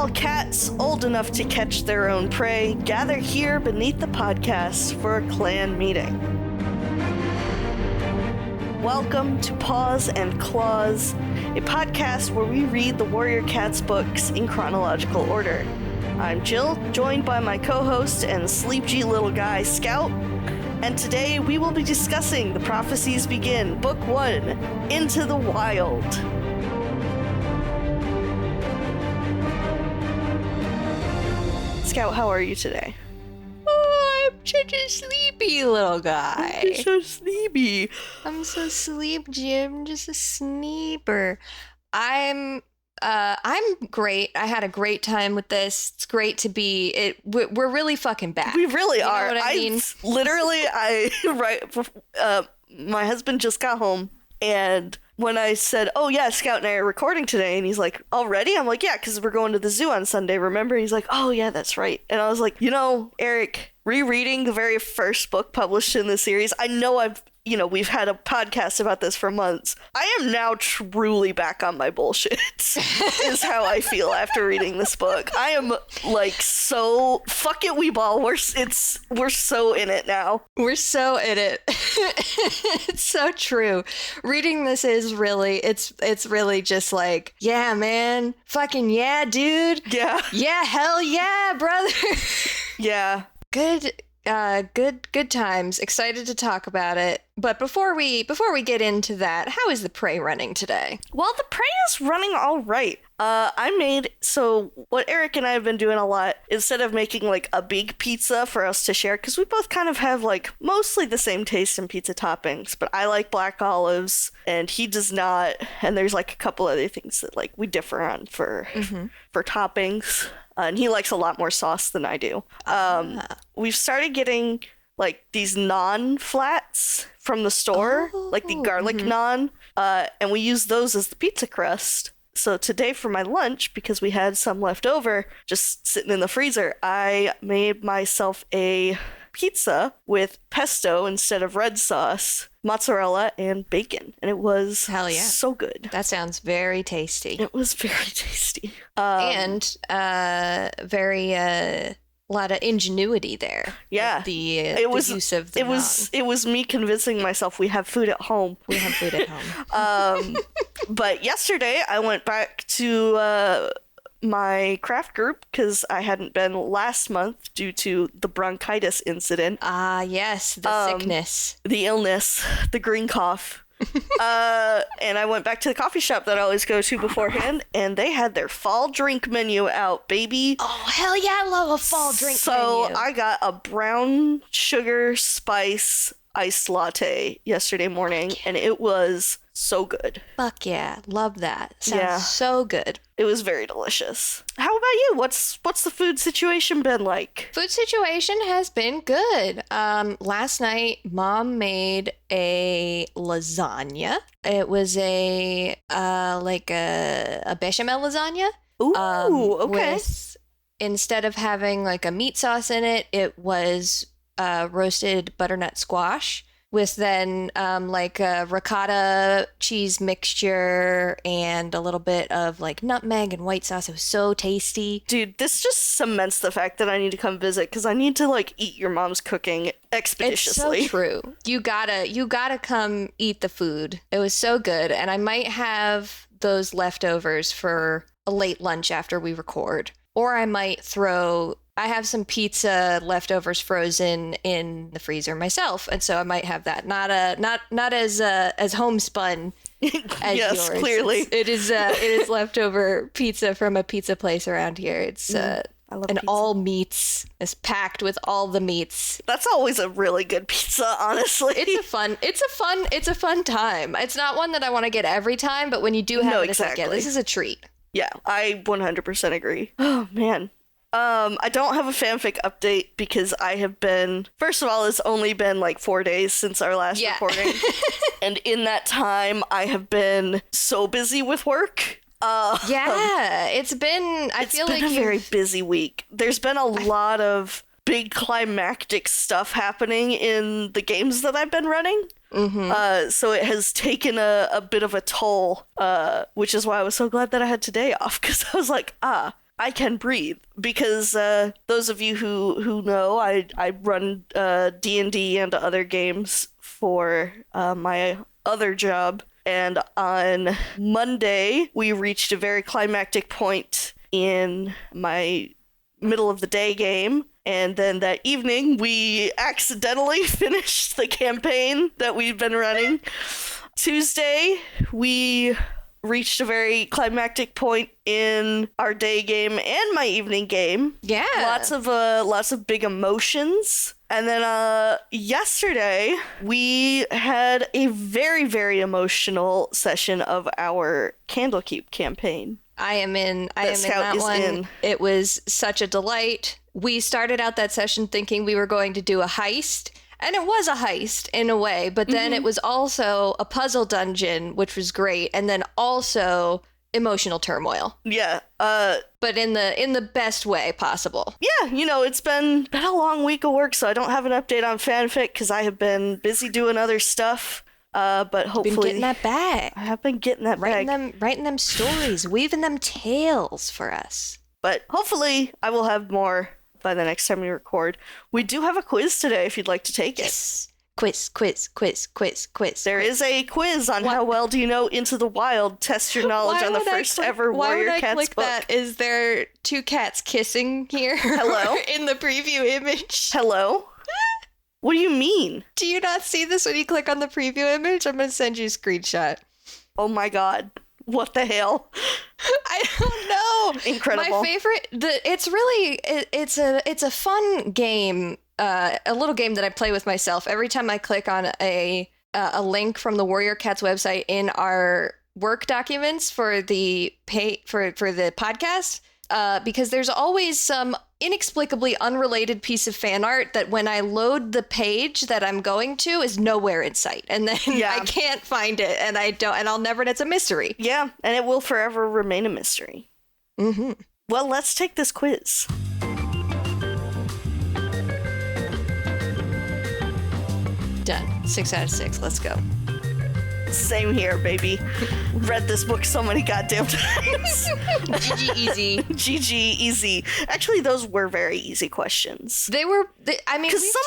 All cats old enough to catch their own prey gather here beneath the podcast for a clan meeting. Welcome to Paws and Clause, a podcast where we read the Warrior Cats books in chronological order. I'm Jill, joined by my co-host and sleepy little guy, Scout, and today we will be discussing The Prophecies Begin, Book 1, Into the Wild. Scout, how are you today? Oh, I'm such a sleepy little guy. You're so sleepy. I'm so sleep, Jim. Just a sleeper. I'm great. I had a great time with this. It's great to be it. We're really fucking back. We really are. Know what I mean? My husband just got home, and when I said, "Oh yeah, Scout and I are recording today," and he's like, "Already?" I'm like, "Yeah, because we're going to the zoo on Sunday, remember?" And he's like, "Oh yeah, that's right." And I was like, Eric, rereading the very first book published in the series, I know we've had a podcast about this for months. I am now truly back on my bullshit, is how I feel after reading this book. I am like, so fuck it, Weeball. We're so in it now. We're so in it. It's so true. Reading this is really, it's really just like, yeah, man, fucking yeah, dude. Yeah. Yeah, hell yeah, brother. Yeah. Good times. Excited to talk about it. But before we get into that, how is the prey running today? Well, the prey is running all right. So what Eric and I have been doing a lot, instead of making like a big pizza for us to share, because we both kind of have like mostly the same taste in pizza toppings, but I like black olives and he does not, and there's like a couple other things that like we differ on for toppings. And he likes a lot more sauce than I do. We've started getting like these naan flats from the store, like the garlic naan, and we use those as the pizza crust. So today for my lunch, because we had some left over just sitting in the freezer, I made myself a pizza with pesto instead of red sauce, mozzarella, and bacon. And it was so good. That sounds very tasty. It was very tasty. And very a lot of ingenuity there. Yeah. The use of the naan. It was me convincing myself we have food at home. We have food at home. But yesterday I went back to my craft group because I hadn't been last month due to the bronchitis incident. Ah, yes, the sickness. The illness, the green cough. And I went back to the coffee shop that I always go to beforehand, and they had their fall drink menu out, baby. Oh, hell yeah, I love a fall drink menu. So I got a brown sugar spice iced latte yesterday morning, and it was so good. Fuck yeah, love that. Sounds so good. It was very delicious. How about you? What's the food situation been like? Food situation has been good. Last night, Mom made a lasagna. It was a bechamel lasagna. Ooh, okay. Instead of having like a meat sauce in it, it was roasted butternut squash with then like a ricotta cheese mixture and a little bit of like nutmeg and white sauce. It was so tasty. Dude, this just cements the fact that I need to come visit because I need to like eat your mom's cooking expeditiously. It's so true. You gotta come eat the food. It was so good, and I might have those leftovers for a late lunch after we record, or I might I have some pizza leftovers frozen in the freezer myself, and so I might have that. Not as homespun as yes, yours. Clearly. It is leftover pizza from a pizza place around here. It's all meats. It's packed with all the meats. That's always a really good pizza, honestly. It's a fun time. It's not one that I want to get every time, but when you do have it, it's like, yeah, this is a treat. Yeah, I 100% agree. Oh man. I don't have a fanfic update because I have been, first of all, it's only been like 4 days since our last recording. And in that time, I have been so busy with work. It's been a very busy week. There's been a lot of big climactic stuff happening in the games that I've been running. Mm-hmm. So it has taken a bit of a toll, which is why I was so glad that I had today off, because I was like, I can breathe. Because those of you who know, I run D&D and other games for my other job. And on Monday, we reached a very climactic point in my middle of the day game. And then that evening, we accidentally finished the campaign that we've been running. Tuesday, we reached a very climactic point in our day game and my evening game. Yeah. Lots of big emotions. And then yesterday, we had a very, very emotional session of our Candlekeep campaign. I am in that one. It was such a delight. We started out that session thinking we were going to do a heist, and it was a heist in a way, but then it was also a puzzle dungeon, which was great, and then also emotional turmoil. Yeah. But in the best way possible. Yeah, it's been a long week of work, so I don't have an update on fanfic because I have been busy doing other stuff. But hopefully... Been getting that bag. I have been getting that bag. Writing them stories, weaving them tales for us. But hopefully I will have more by the next time we record. We do have a quiz today if you'd like to take it. Yes. Quiz. There is a quiz on how well do you know Into the Wild. Test your knowledge on the first ever Warrior Cats book. That? Is there two cats kissing here? Hello? In the preview image? Hello? What do you mean? Do you not see this when you click on the preview image? I'm going to send you a screenshot. Oh my god. What the hell? I don't know. Incredible. My favorite, it's a fun game, a little game that I play with myself. Every time I click on a link from the Warrior Cats website in our work documents for the for the podcast, because there's always some inexplicably unrelated piece of fan art that when I load the page that I'm going to is nowhere in sight, and then I can't find it, and I'll never. It's a mystery. Yeah, and it will forever remain a mystery. Mm-hmm. Well, let's take this quiz. Done. 6 out of 6. Let's go. Same here, baby. Read this book so many goddamn times. GG easy. GG easy. Actually, those were very easy questions. They were. I mean, because some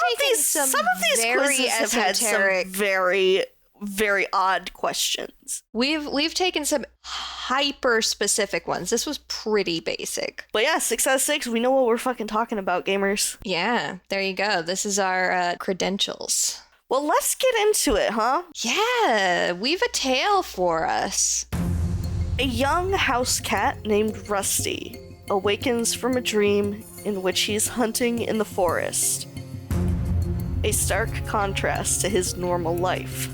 of these quizzes have had some very, very odd questions. We've taken some hyper specific ones. This was pretty basic. But yeah, 6 out of 6. We know what we're fucking talking about, gamers. Yeah, there you go. This is our credentials. Well, let's get into it, huh? Yeah, we've a tale for us. A young house cat named Rusty awakens from a dream in which he is hunting in the forest. A stark contrast to his normal life.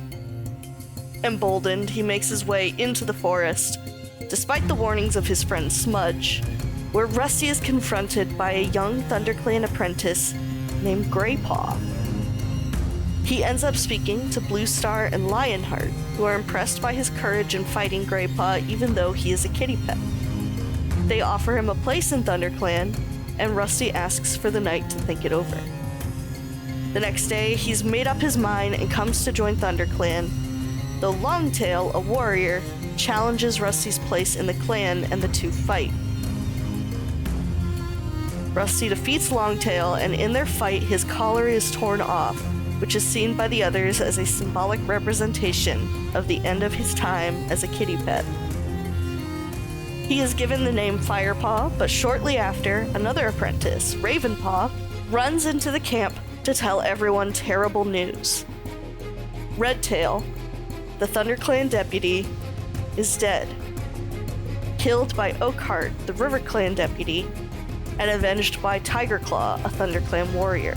Emboldened, he makes his way into the forest, despite the warnings of his friend Smudge, where Rusty is confronted by a young ThunderClan apprentice named Greypaw. He ends up speaking to Bluestar and Lionheart, who are impressed by his courage in fighting Greypaw even though he is a kitty pet. They offer him a place in ThunderClan, and Rusty asks for the night to think it over. The next day, he's made up his mind and comes to join ThunderClan, though Longtail, a warrior, challenges Rusty's place in the clan and the two fight. Rusty defeats Longtail, and in their fight, his collar is torn off, which is seen by the others as a symbolic representation of the end of his time as a kitty pet. He is given the name Firepaw, but shortly after, another apprentice, Ravenpaw, runs into the camp to tell everyone terrible news. Redtail, the ThunderClan deputy, is dead, killed by Oakheart, the RiverClan deputy, and avenged by Tigerclaw, a ThunderClan warrior.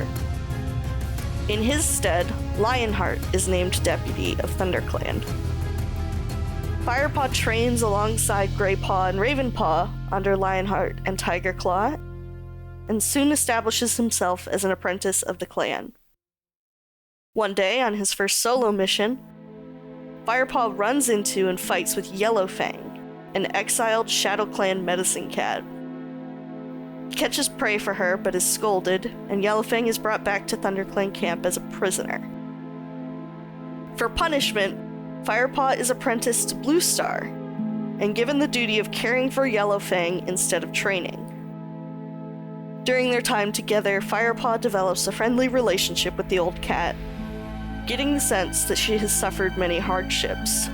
In his stead, Lionheart is named deputy of ThunderClan. Firepaw trains alongside Greypaw and Ravenpaw under Lionheart and Tigerclaw, and soon establishes himself as an apprentice of the clan. One day, on his first solo mission, Firepaw runs into and fights with Yellowfang, an exiled ShadowClan medicine cat. He catches prey for her, but is scolded, and Yellowfang is brought back to ThunderClan camp as a prisoner. For punishment, Firepaw is apprenticed to Bluestar, and given the duty of caring for Yellowfang instead of training. During their time together, Firepaw develops a friendly relationship with the old cat, getting the sense that she has suffered many hardships.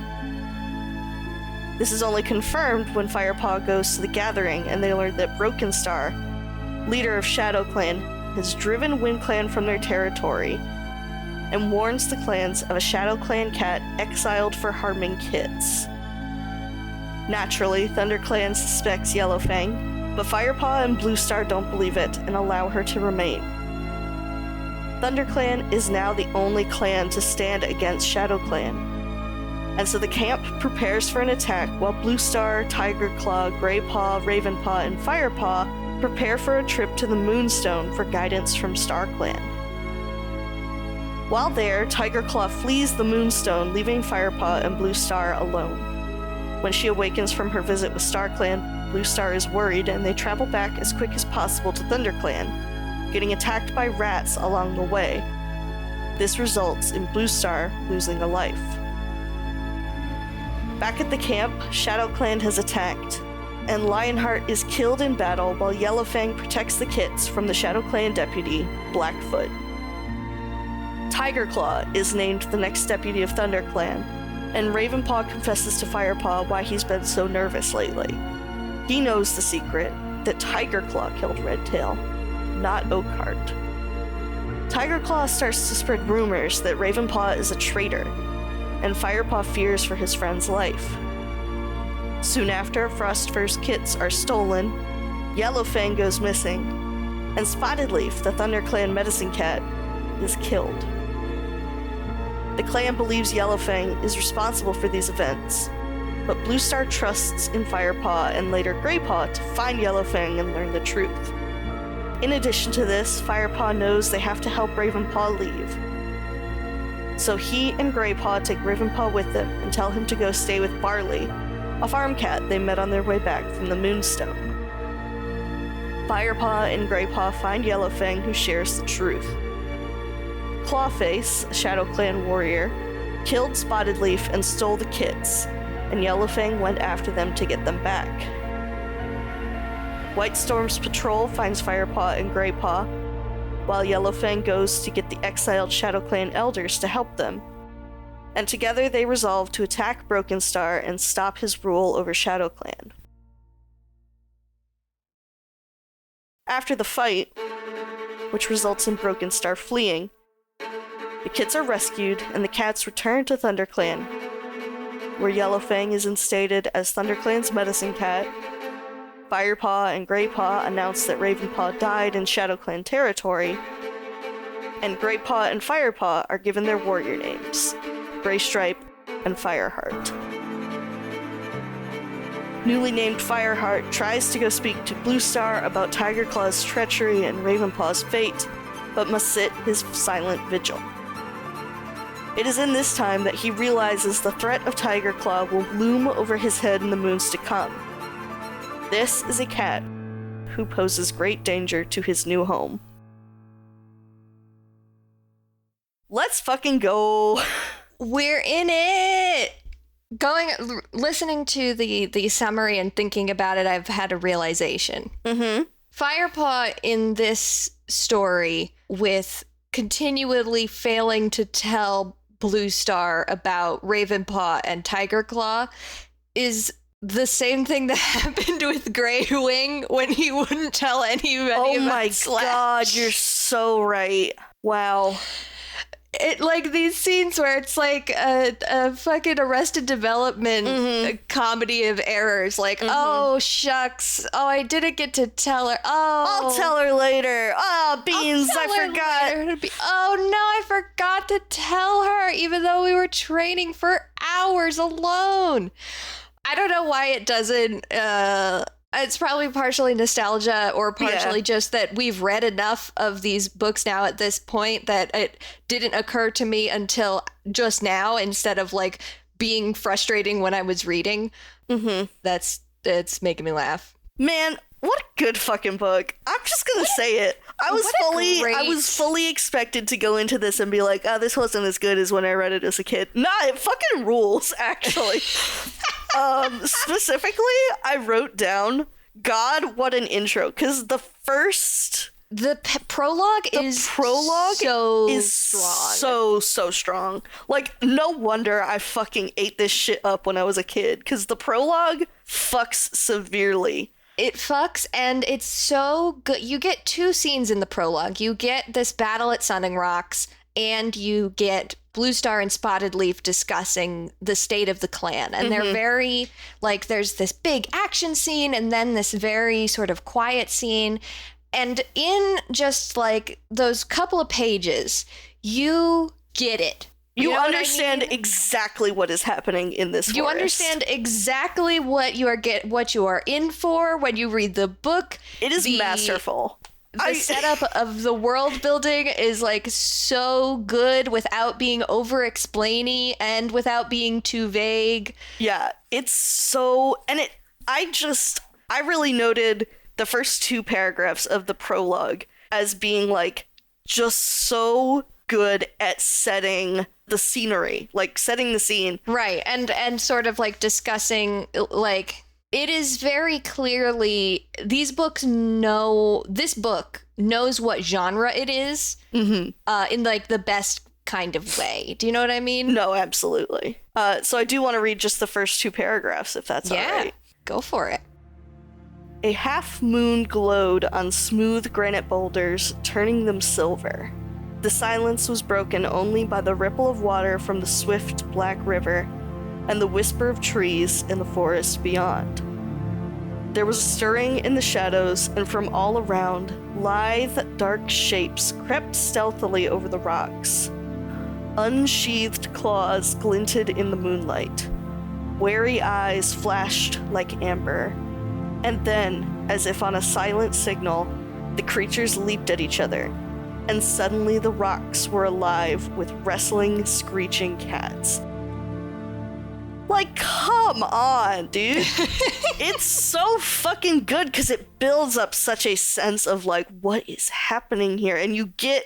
This is only confirmed when Firepaw goes to the gathering and they learn that Broken Star, leader of Shadow Clan, has driven Wind Clan from their territory and warns the clans of a Shadow Clan cat exiled for harming kids. Naturally, Thunder Clan suspects Yellowfang, but Firepaw and Blue Star don't believe it and allow her to remain. Thunder Clan is now the only clan to stand against Shadow Clan, and so the camp prepares for an attack while Blue Star, Tiger Claw, Grey Paw, Raven Paw, and Firepaw prepare for a trip to the Moonstone for guidance from Star Clan. While there, Tiger Claw flees the Moonstone, leaving Firepaw and Blue Star alone. When she awakens from her visit with Star Clan, Blue Star is worried and they travel back as quick as possible to Thunder Clan, getting attacked by rats along the way. This results in Blue Star losing a life. Back at the camp, Shadow Clan has attacked, and Lionheart is killed in battle while Yellowfang protects the kits from the Shadow Clan deputy, Blackfoot. Tiger Claw is named the next deputy of Thunder Clan, and Ravenpaw confesses to Firepaw why he's been so nervous lately. He knows the secret that Tiger Claw killed Redtail, not Oakheart. Tiger Claw starts to spread rumors that Ravenpaw is a traitor, and Firepaw fears for his friend's life. Soon after, Frostfur's kits are stolen, Yellowfang goes missing, and Spotted Leaf, the Thunder Clan medicine cat, is killed. The clan believes Yellowfang is responsible for these events, but Blue Star trusts in Firepaw and later Greypaw to find Yellowfang and learn the truth. In addition to this, Firepaw knows they have to help Ravenpaw leave. So he and Greypaw take Ravenpaw with them and tell him to go stay with Barley, a farm cat they met on their way back from the Moonstone. Firepaw and Greypaw find Yellowfang, who shares the truth. Clawface, a Shadow Clan warrior, killed Spotted Leaf and stole the kits, and Yellowfang went after them to get them back. White Storm's patrol finds Firepaw and Greypaw, while Yellowfang goes to get the exiled Shadow Clan elders to help them, and together they resolve to attack Broken Star and stop his rule over Shadow Clan. After the fight, which results in Broken Star fleeing, the kits are rescued and the cats return to Thunder Clan, where Yellowfang is instated as Thunder Clan's medicine cat. Firepaw and Greypaw announce that Ravenpaw died in Shadow Clan territory, and Greypaw and Firepaw are given their warrior names, Greystripe and Fireheart. Newly named Fireheart tries to go speak to Blue Star about Tiger Claw's treachery and Ravenpaw's fate, but must sit his silent vigil. It is in this time that he realizes the threat of Tiger Claw will loom over his head in the moons to come. This is a cat who poses great danger to his new home. Let's fucking go! We're in it! Listening to the summary and thinking about it, I've had a realization. Firepaw in this story, with continually failing to tell Blue Star about Ravenpaw and Tiger Claw, is the same thing that happened with Grey Wing when he wouldn't tell anybody about my Slash. God, you're so right. Wow. It, like, these scenes where it's like a fucking Arrested Development comedy of errors. Like, oh, shucks. Oh, I didn't get to tell her. Oh. I'll tell her later. Oh, beans, I forgot. Oh, no, I forgot to tell her, even though we were training for hours alone. I don't know why it doesn't... It's probably partially nostalgia or partially just that we've read enough of these books now at this point that it didn't occur to me until just now, instead of like being frustrating when I was reading. It's making me laugh. Man, what a good fucking book. I'm just gonna say it. I was fully expected to go into this and be like, oh, this wasn't as good as when I read it as a kid. Nah, it fucking rules, actually. Specifically, I wrote down God, what an intro. Because the prologue is so strong. So strong. Like, no wonder I fucking ate this shit up when I was a kid, because the prologue fucks severely. It fucks, and it's so good. You get two scenes in the prologue. You get this battle at Sunning Rocks, and you get Blue Star and Spotted Leaf discussing the state of the clan. And they're very, like, there's this big action scene, and then this very sort of quiet scene. And in just, like, those couple of pages, you get it. You understand exactly what is happening in this forest. You understand exactly what you are in for when you read the book. It is masterful. The setup of the world building is like so good without being over-explainy and without being too vague. Yeah, it's so... And I really noted the first 2 paragraphs of the prologue as being like just so good at setting the scenery, like setting the scene. Right. And sort of like discussing, like, it is very clearly, this book knows what genre it is in like the best kind of way. Do you know what I mean? No, absolutely. So I do want to read just the first 2 paragraphs, if that's all right. Yeah, go for it. A half moon glowed on smooth granite boulders, turning them silver. The silence was broken only by the ripple of water from the swift black river and the whisper of trees in the forest beyond. There was a stirring in the shadows, and from all around, lithe, dark shapes crept stealthily over the rocks. Unsheathed claws glinted in the moonlight. Wary eyes flashed like amber. And then, as if on a silent signal, the creatures leaped at each other, and suddenly the rocks were alive with wrestling, screeching cats. Like, come on, dude. It's so fucking good because it builds up such a sense of, like, what is happening here? And you get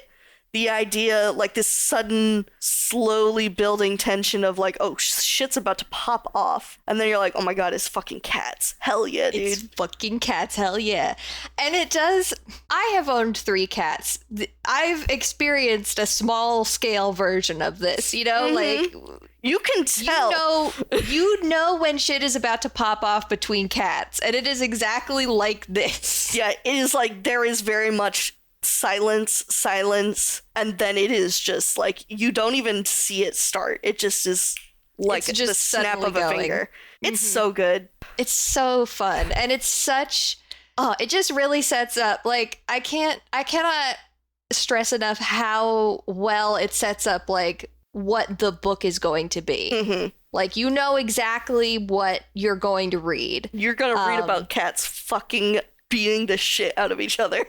the idea, like, this sudden, slowly building tension of, like, oh, shit's about to pop off. And then you're like, oh my god, it's fucking cats. Hell yeah, dude. It's fucking cats, hell yeah. And it does... I have owned 3 cats. I've experienced a small-scale version of this, you know? Like... You can tell. You know when shit is about to pop off between cats, and it is exactly like this. Yeah, it is like there is very much silence, and then it is just like you don't even see it start. It just is like it's just the snap of a finger. It's so good. It's so fun, and it's such... Oh, it just really sets up, like, I cannot stress enough how well it sets up, like, what the book is going to be. Like, you know exactly what you're going to read. You're going to read about cats fucking beating the shit out of each other.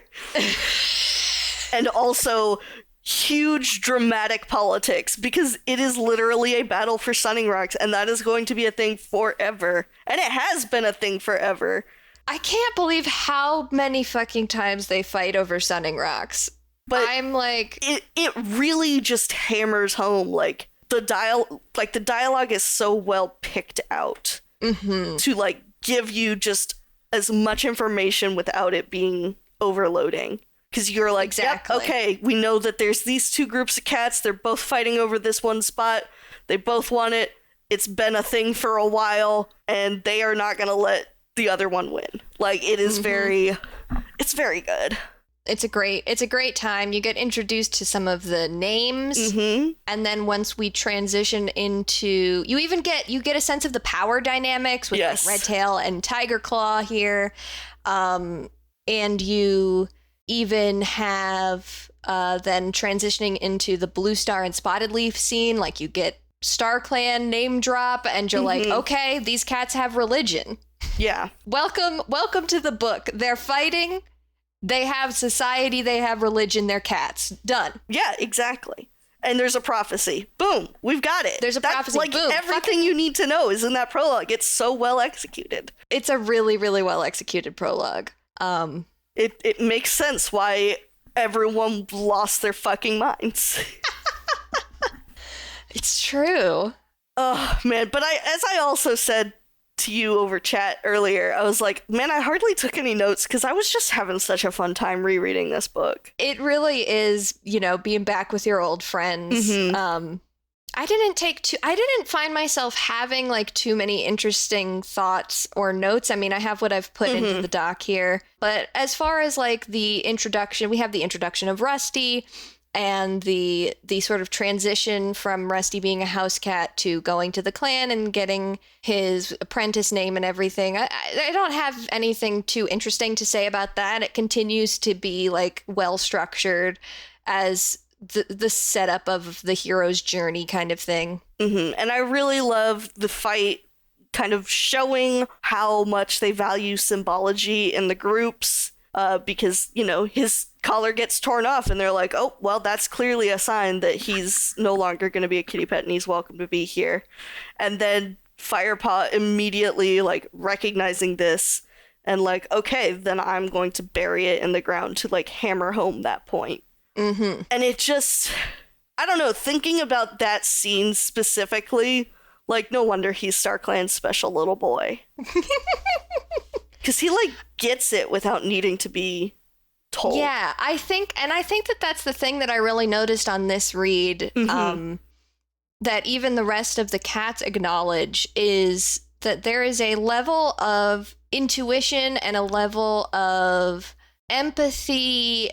And also huge dramatic politics, because it is literally a battle for Sunning Rocks, and that is going to be a thing forever. And it has been a thing forever. I can't believe how many fucking times they fight over Sunning Rocks. But I'm like... It really just hammers home, like, the dialogue is so well picked out to, like, give you just as much information without it being overloading. Because you're like, exactly. Yep, okay, we know that there's these 2 groups of cats, they're both fighting over this one spot, they both want it, it's been a thing for a while, and they are not gonna let the other one win. Like, it is it's very good. It's a great time. You get introduced to some of the names, and then once we transition into, you get a sense of the power dynamics with like Red Tail and Tiger Claw here, and you even have then transitioning into the Blue Star and Spotted Leaf scene. Like, you get Star Clan name drop, and you're like, okay, these cats have religion. Yeah. Welcome to the book. They're fighting. They have society, they have religion, they're cats. Done. Yeah, exactly. And there's a prophecy. Boom. We've got it. There's a prophecy. Like, boom. Everything you need to know is in that prologue. It's so well executed. It's a really, really well executed prologue. It makes sense why everyone lost their fucking minds. It's true. Oh, man. But as I also said to you over chat earlier, I was like, man, I hardly took any notes because I was just having such a fun time rereading this book. It really is, being back with your old friends. I didn't find myself having like too many interesting thoughts or notes. I mean, I have what I've put into the doc here, but as far as like the introduction, we have the introduction of Rusty and the sort of transition from Rusty being a house cat to going to the clan and getting his apprentice name and everything. I don't have anything too interesting to say about that. It continues to be like well structured as the setup of the hero's journey kind of thing. And I really love the fight kind of showing how much they value symbology in the groups, because, his collar gets torn off and they're like, oh, well, that's clearly a sign that he's no longer going to be a kitty pet and he's welcome to be here. And then Firepaw immediately, like, recognizing this and like, okay, then I'm going to bury it in the ground to, like, hammer home that point. And it just, I don't know, thinking about that scene specifically, like, no wonder he's StarClan's special little boy. Because he, like, gets it without needing to be told. Yeah, I think that that's the thing that I really noticed on this read, that even the rest of the cats acknowledge, is that there is a level of intuition and a level of empathy,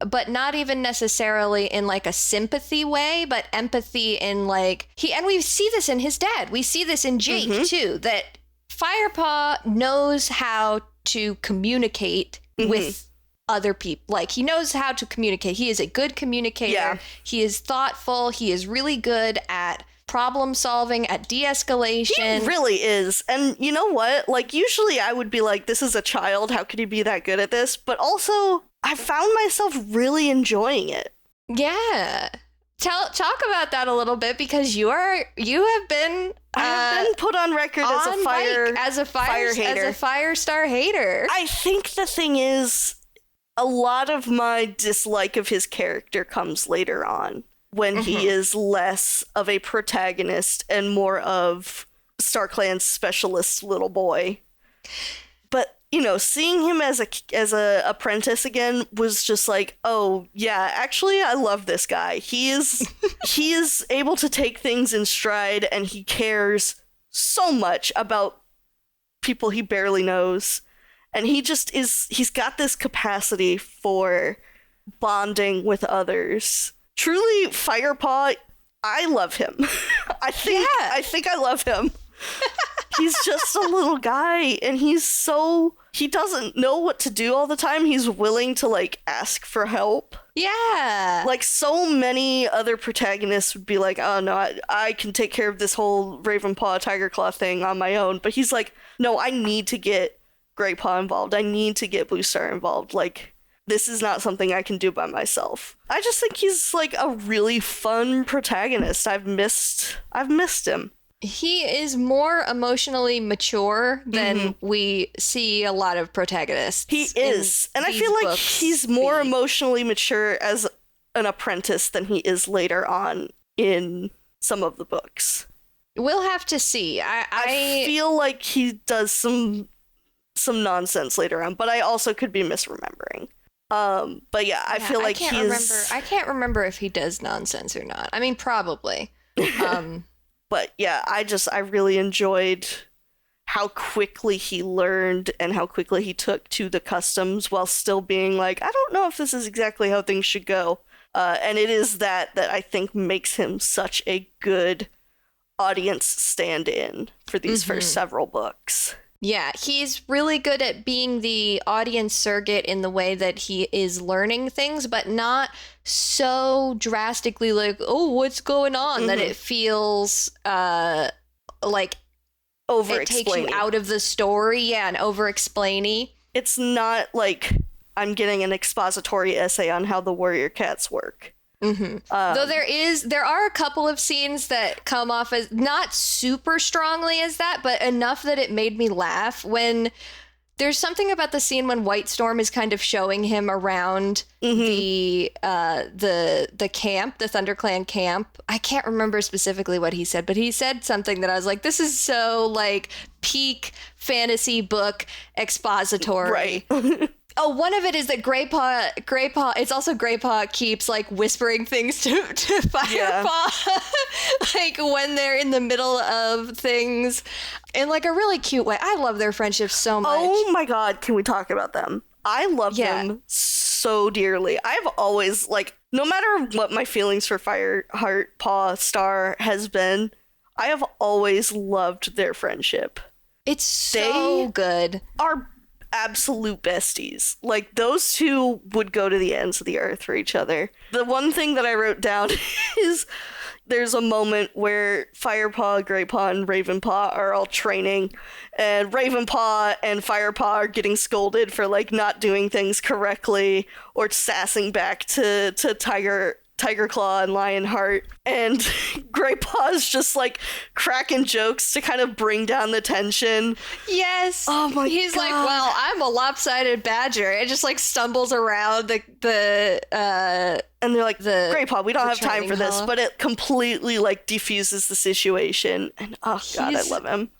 but not even necessarily in like a sympathy way, but empathy in like and we see this in his dad. We see this in Jake too, that Firepaw knows how to communicate with other people. Like, he knows how to communicate. He is a good communicator. Yeah. He is thoughtful. He is really good at problem solving, at de-escalation. He really is. And you know what? Like, usually I would be like, this is a child. How could he be that good at this? But also, I found myself really enjoying it. Yeah. Talk about that a little bit, because you have been I have been put on record as a fire hater. As a Firestar hater. I think the thing is, a lot of my dislike of his character comes later on, when he is less of a protagonist and more of StarClan's specialist little boy. But, seeing him as a apprentice again was just like, oh, yeah, actually, I love this guy. He is able to take things in stride, and he cares so much about people he barely knows. And he's got this capacity for bonding with others. Truly, Firepaw, I love him. I think I love him. He's just a little guy, and he doesn't know what to do all the time. He's willing to, like, ask for help. Yeah. Like, so many other protagonists would be like, oh, no, I can take care of this whole Ravenpaw Tigerclaw thing on my own. But he's like, no, I need to get Greypaw involved. I need to get Blue Star involved. Like, this is not something I can do by myself. I just think he's, like, a really fun protagonist. I've missed him. He is more emotionally mature than we see a lot of protagonists. He is. And I feel like he's more emotionally mature as an apprentice than he is later on in some of the books. We'll have to see. I feel like he does some nonsense later on, but I also could be misremembering. But yeah, I feel like I can't remember if he does nonsense or not. I mean, probably. But yeah, I really enjoyed how quickly he learned and how quickly he took to the customs while still being like, I don't know if this is exactly how things should go. And it is that I think makes him such a good audience stand-in for these first several books. Yeah, he's really good at being the audience surrogate in the way that he is learning things, but not so drastically like, oh, what's going on? That it feels like it takes you out of the story. Yeah, and over-explainy. It's not like I'm getting an expository essay on how the warrior cats work. Though there are a couple of scenes that come off as not super strongly as that, but enough that it made me laugh when There's something about the scene when White Storm is kind of showing him around the camp, the ThunderClan camp. I can't remember specifically what he said, but he said something that I was like, this is so like peak fantasy book expository. Right. Oh, one of it is that Greypaw, it's also Greypaw keeps like whispering things to Firepaw, like when they're in the middle of things in like a really cute way. I love their friendship so much. Oh my God, can we talk about them? I love them so dearly. I've always, like, no matter what my feelings for Fireheart, Paw, Star has been, I have always loved their friendship. It's so good. Are absolute besties. Like, those two would go to the ends of the earth for each other. The one thing that I wrote down is there's a moment where Firepaw, Greypaw, and Ravenpaw are all training, and Ravenpaw and Firepaw are getting scolded for, like, not doing things correctly or sassing back to Tigerclaw and Lionheart, and Greypaw's just like cracking jokes to kind of bring down the tension. Yes. Oh my God. He's like, well, I'm a lopsided badger. It just like stumbles around and they're like, Greypaw, we don't have time for this, but it completely like defuses the situation. And oh God, I love him.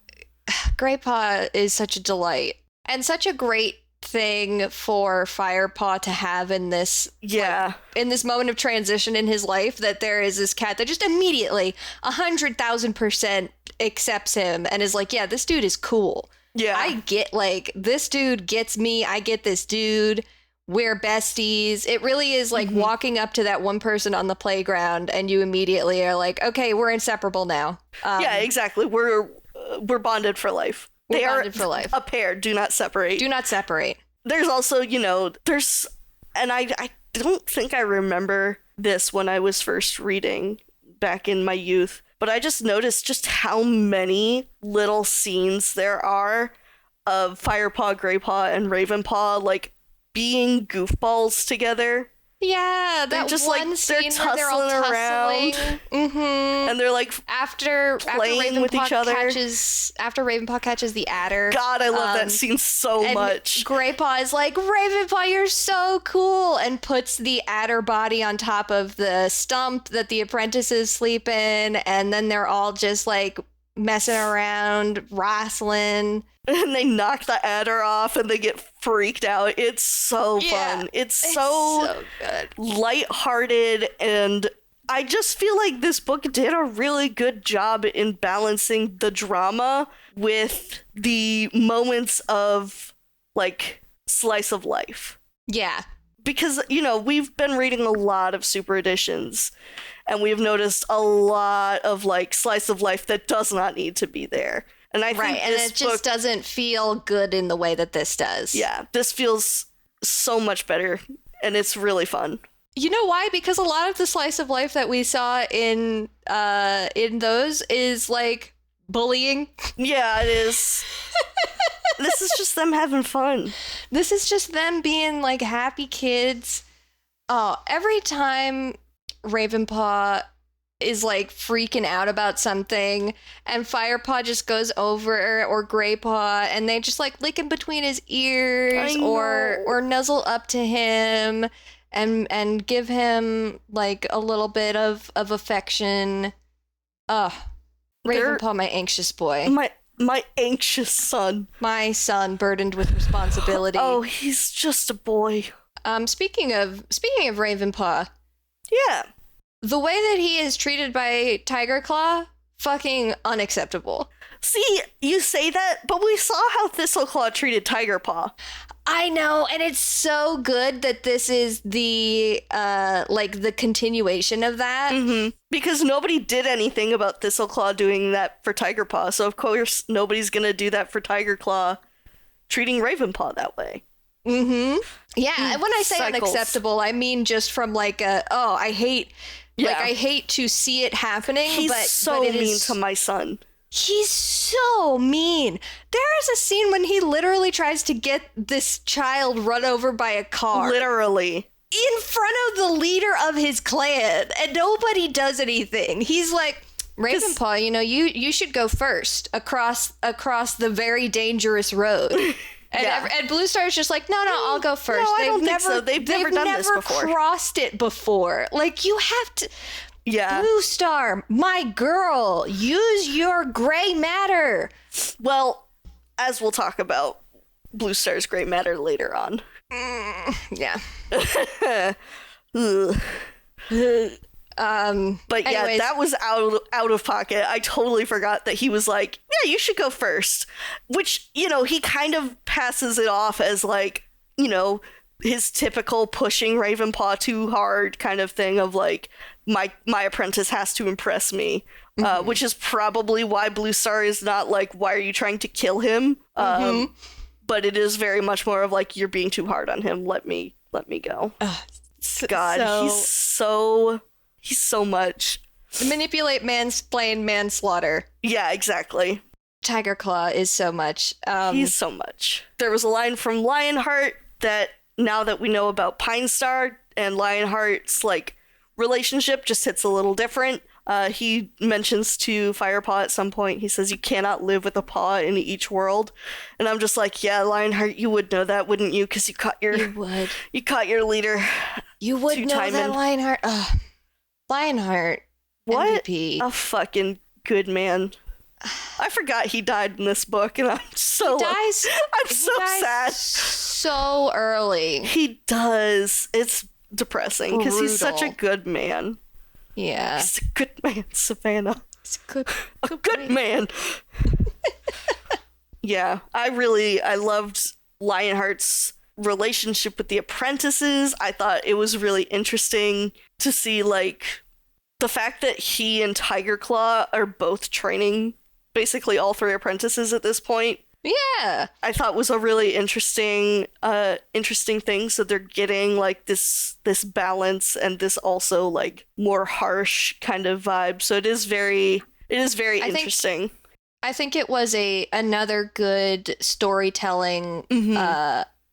Greypaw is such a delight and such a great thing for Firepaw to have in this in this moment of transition in his life, that there is this cat that just immediately 100,000% accepts him and is like, yeah, this dude is cool. Yeah, I get, like, this dude gets me, I get this dude, we're besties. It really is like walking up to that one person on the playground and you immediately are like, okay, we're inseparable now. Yeah, exactly. We're bonded for life. They are for life. A pair. Do not separate. Do not separate. There's also, and I don't think I remember this when I was first reading back in my youth, but I just noticed just how many little scenes there are of Firepaw, Greypaw, and Ravenpaw, like, being goofballs together. Yeah, that just one like scene where they're all tussling around, and they're like after playing with each other. After Ravenpaw catches the adder. God, I love that scene so much. Greypaw is like, Ravenpaw, you're so cool, and puts the adder body on top of the stump that the apprentices sleep in, and then they're all just like messing around, wrestling. And they knock the adder off and they get freaked out. It's so fun. It's so good. Lighthearted, and I just feel like this book did a really good job in balancing the drama with the moments of, like, slice of life. Yeah. Because, we've been reading a lot of super editions, and we've noticed a lot of, like, slice of life that does not need to be there. And I think and it just doesn't feel good in the way that this does. Yeah, this feels so much better, and it's really fun. You know why? Because a lot of the slice of life that we saw in those is like bullying. Yeah, it is. This is just them having fun. This is just them being like happy kids. Oh, every time Ravenpaw is like freaking out about something and Firepaw just goes over, or Greypaw, and they just like lick him between his ears or nuzzle up to him and give him like a little bit of affection. Ravenpaw, my anxious boy. My anxious son. My son burdened with responsibility. Oh, he's just a boy. Speaking of Ravenpaw. Yeah. The way that he is treated by Tigerclaw, fucking unacceptable. See, you say that, but we saw how Thistleclaw treated Tigerpaw. I know, and it's so good that this is the the continuation of that. Mm-hmm. Because nobody did anything about Thistleclaw doing that for Tigerpaw, so of course nobody's gonna do that for Tigerclaw treating Ravenpaw that way. Mm-hmm. Yeah, and when I say unacceptable, I mean just from like I hate... Yeah. Like, I hate to see it happening, He's so mean to my son. He's so mean. There is a scene when he literally tries to get this child run over by a car. Literally. In front of the leader of his clan, and nobody does anything. He's like, Ravenpaw, you should go first across the very dangerous road. And Blue Star's just like, no, I'll go first. No, I don't think so. They've never done this before. Crossed it before. Like, you have to... Yeah. Blue Star, my girl, use your gray matter. Well, as we'll talk about Blue Star's gray matter later on. Yeah. But yeah, anyways. that was out of pocket. I totally forgot that he was like, yeah, you should go first. Which, he kind of passes it off as like, his typical pushing Ravenpaw too hard kind of thing of like, my apprentice has to impress me. Which is probably why Blue Star is not like, why are you trying to kill him? But it is very much more of like, you're being too hard on him. Let me go. God, he's so much. Manipulate, mansplain, manslaughter. Yeah, exactly. Tiger Claw is so much. He's so much. There was a line from Lionheart that now that we know about Pine Star and Lionheart's like relationship just hits a little different. He mentions to Firepaw at some point, he says, you cannot live with a paw in each world. And I'm just like, yeah, Lionheart, you would know that, wouldn't you? Because you caught your leader. You would know that, Lionheart. Ugh. Lionheart. What MVP. a fucking good man. I forgot he died in this book, and I'm so sad. So early. He does. It's depressing because he's such a good man. Yeah. He's a good man, Savannah. He's a good man. Yeah, I loved Lionheart's relationship with the apprentices. I thought it was really interesting to see like the fact that he and Tiger Claw are both training basically all three apprentices at this point. Yeah. I thought was a really interesting thing. So they're getting like this balance and this also like more harsh kind of vibe. So it is very interesting. I think it was another good storytelling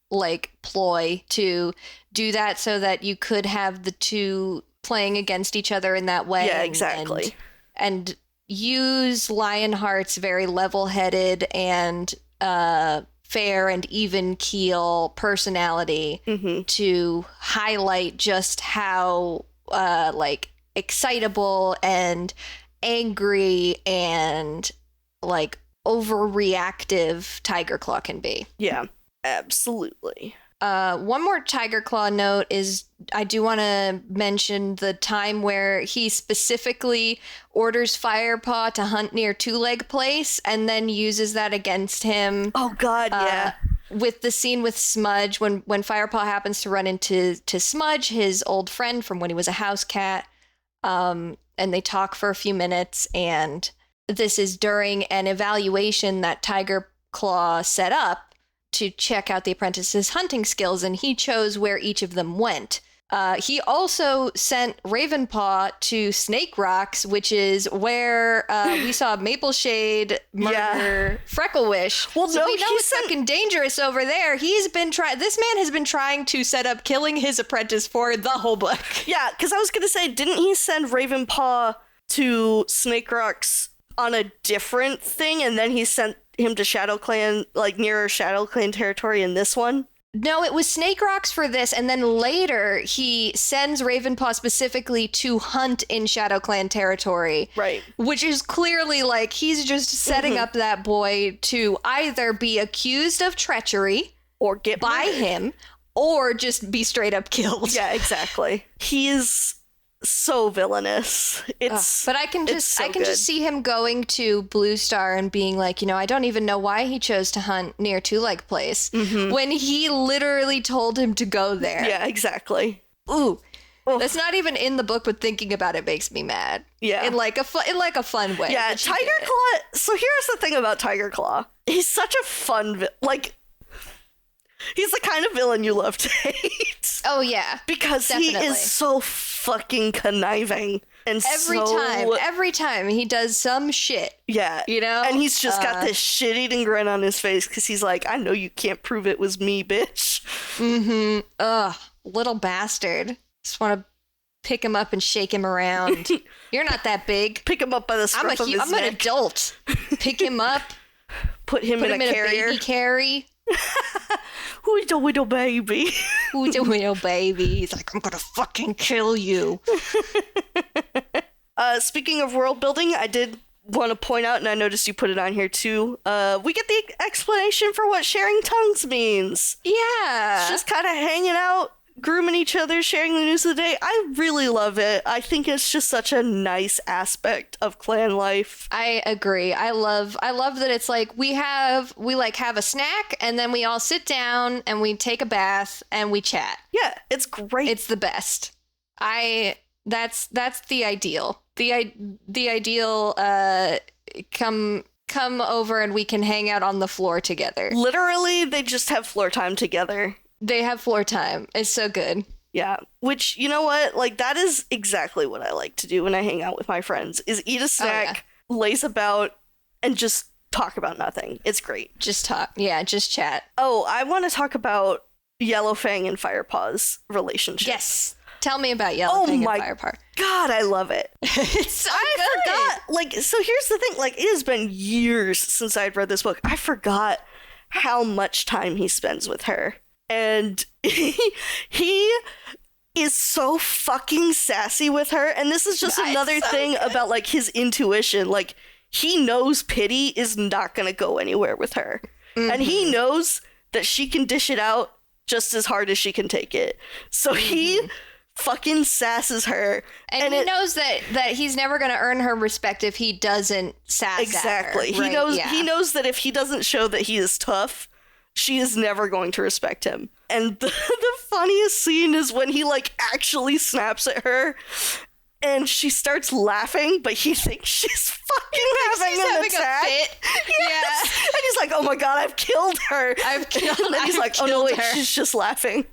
like ploy to do that so that you could have the two playing against each other in that way. Yeah, exactly. And use Lionheart's very level-headed and fair and even keel personality to highlight just how like excitable and angry and like overreactive Tiger Claw can be. Yeah, absolutely. One more Tiger Claw note is I do want to mention the time where he specifically orders Firepaw to hunt near Two Leg Place and then uses that against him. Oh, God, yeah. With the scene with Smudge, when Firepaw happens to run into Smudge, his old friend from when he was a house cat, and they talk for a few minutes, and this is during an evaluation that Tiger Claw set up to check out the apprentice's hunting skills, and he chose where each of them went. He also sent Ravenpaw to Snake Rocks, which is where we saw Mapleshade murder Frecklewish. Well, so we know it's fucking dangerous over there. This man has been trying to set up killing his apprentice for the whole book. Yeah, because I was going to say, didn't he send Ravenpaw to Snake Rocks on a different thing, and then he sent him to Shadow Clan, like nearer Shadow Clan territory in this one? No, it was Snake Rocks for this, and then later he sends Ravenpaw specifically to hunt in Shadow Clan territory. Right. Which is clearly like he's just setting up that boy to either be accused of treachery or get by him, or just be straight up killed. Yeah, exactly. He is so villainous. But I can just see him going to Blue Star and being like, I don't even know why he chose to hunt near Two Leg Place when he literally told him to go there. Yeah, exactly. Ooh. That's not even in the book, but thinking about it makes me mad. Yeah. In like a fun way. Yeah, Tiger Claw. So here's the thing about Tiger Claw. He's such a fun he's the kind of villain you love to hate. Oh yeah. Because definitely. He is so fucking conniving and every time he does some shit. Yeah. And he's just got this shit-eating grin on his face because he's like, I know you can't prove it was me, bitch. Ugh, little bastard. Just want to pick him up and shake him around. You're not that big. Pick him up by the scruff of his neck. I'm an adult. Pick him up. Put him in a carrier. Baby carry. Who's the little baby? Who's the little baby? He's like, I'm gonna fucking kill you. Speaking of world building, I did want to point out, and I noticed you put it on here too, we get the explanation for what sharing tongues means. Yeah. It's just kind of hanging out, grooming each other, sharing the news of the day. I really love it. I think it's just such a nice aspect of clan life. I agree. I love that it's like we have a snack and then we all sit down and we take a bath and we chat. Yeah, it's great. It's the best. That's the ideal. The ideal come over and we can hang out on the floor together. Literally, they just have floor time together. They have floor time. It's so good. Yeah, which, you know what? Like, that is exactly what I like to do when I hang out with my friends, is eat a snack, laze about, and just talk about nothing. It's great. Just talk. Yeah, just chat. Oh, I want to talk about Yellowfang and Firepaw's relationship. Yes. Tell me about Yellowfang and Firepaw. God, I love it. It's so I forgot. So here's the thing. It has been years since I'd read this book. I forgot how much time he spends with her. And he is so fucking sassy with her. And this is just another thing about, his intuition. He knows pity is not going to go anywhere with her. Mm-hmm. And he knows that she can dish it out just as hard as she can take it. So he fucking sasses her. And he knows that he's never going to earn her respect if he doesn't sass exactly. at her. Right? He knows that if he doesn't show that he is tough, she is never going to respect him. And the funniest scene is when he actually snaps at her and she starts laughing, but he thinks she's fucking having an attack. A fit. Yes. Yeah. And he's like, oh my God, I've killed her. And then he's like, oh no, wait, she's just laughing.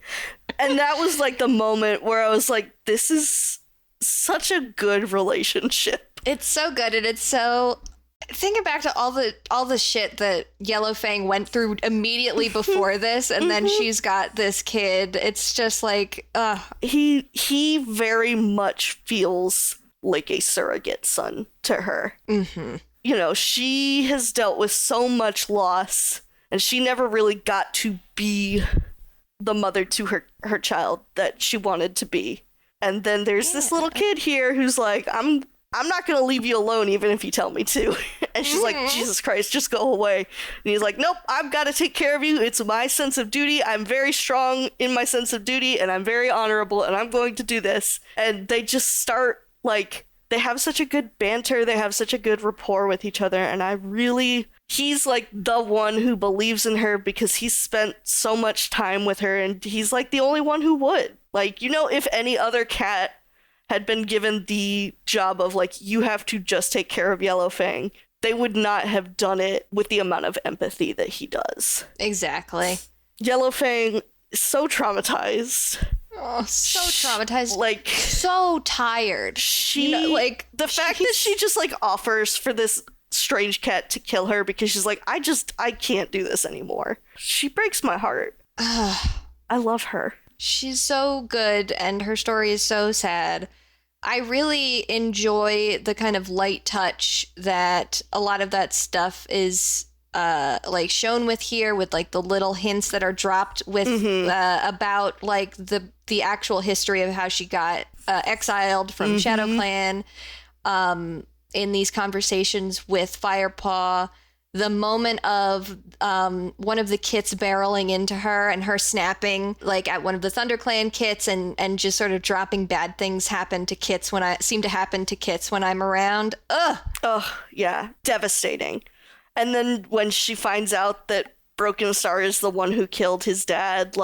And that was the moment where I was like, this is such a good relationship. It's so good. And it's so... Thinking back to all the shit that Yellowfang went through immediately before this, and then she's got this kid. It's just he very much feels like a surrogate son to her. Mm-hmm. You know, she has dealt with so much loss, and she never really got to be the mother to her child that she wanted to be. And then there's this little kid here who's like, I'm not going to leave you alone even if you tell me to. And she's like, Jesus Christ, just go away. And he's like, nope, I've got to take care of you. It's my sense of duty. I'm very strong in my sense of duty, and I'm very honorable, and I'm going to do this. And they just start, they have such a good banter. They have such a good rapport with each other. And he's the one who believes in her because he's spent so much time with her, and he's the only one who would. If any other cat had been given the job of you have to just take care of Yellowfang, they would not have done it with the amount of empathy that he does. Exactly. Yellowfang is so traumatized. Oh, so traumatized. So tired. The fact that she just offers for this strange cat to kill her because she's like, I can't do this anymore. She breaks my heart. I love her. She's so good, and her story is so sad. I really enjoy the kind of light touch that a lot of that stuff is shown with here, with the little hints that are dropped with about the actual history of how she got exiled from Shadow Clan, in these conversations with Firepaw. The moment of one of the kits barreling into her and her snapping at one of the ThunderClan kits and just sort of dropping bad things seem to happen to kits when I'm around. Ugh. Oh, yeah. Devastating. And then when she finds out that Broken Star is the one who killed his dad,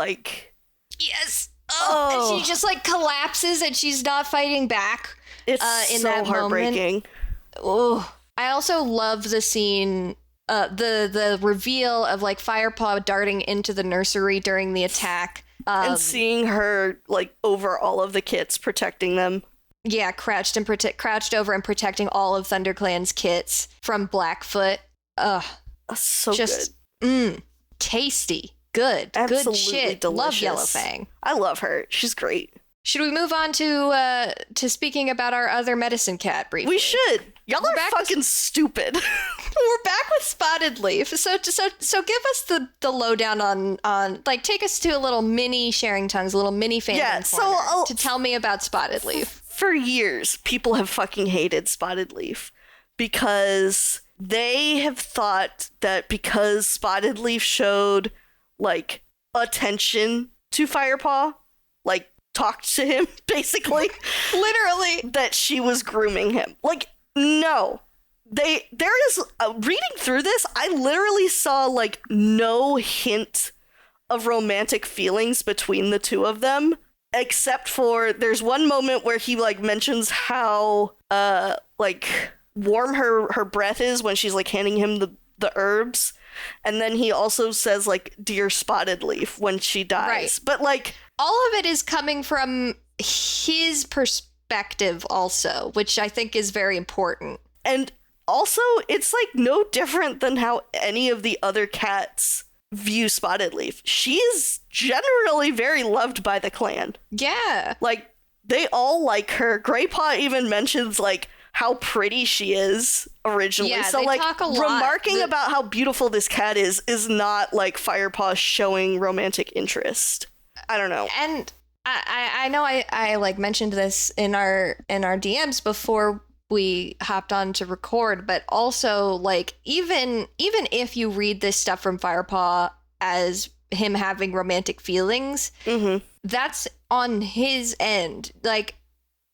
yes. Oh. And she just collapses and she's not fighting back. It's in so that heartbreaking. Oh. I also love the scene... the reveal of Firepaw darting into the nursery during the attack. And seeing her over all of the kits protecting them. Yeah, crouched over and protecting all of ThunderClan's kits from Blackfoot. Ugh. So good. Tasty. Good. Absolutely Good shit. delicious. Love Yellowfang. I love her. She's great. Should we move on to speaking about our other medicine cat briefly? We should. Y'all are fucking stupid. We're back with Spotted Leaf. So give us the lowdown on like, take us to a little mini sharing tongues, a little mini fandom corner to tell me about Spotted Leaf. For years, people have fucking hated Spotted Leaf because they have thought that because Spotted Leaf showed like attention to Firepaw, like talked to him, basically. Literally. That she was grooming him. Like, no. There is, reading through this, I literally saw, like, no hint of romantic feelings between the two of them, except for, there's one moment where he, like, mentions how, like, warm her breath is when she's, like, handing him the herbs, and then he also says, like, dear Spotted Leaf when she dies. Right. But, like, all of it is coming from his perspective also, which I think is very important. And also, it's like no different than how any of the other cats view Spotted Leaf. She is generally very loved by the clan. Yeah. Like, they all like her. Greypaw even mentions, like, how pretty she is originally. Yeah, so, they like, talk a lot. Remarking about how beautiful this cat is not, like, Firepaw showing romantic interest. I don't know. And I know I like mentioned this in our DMs before we hopped on to record, but also, like, even if you read this stuff from Firepaw as him having romantic feelings, that's on his end. Like,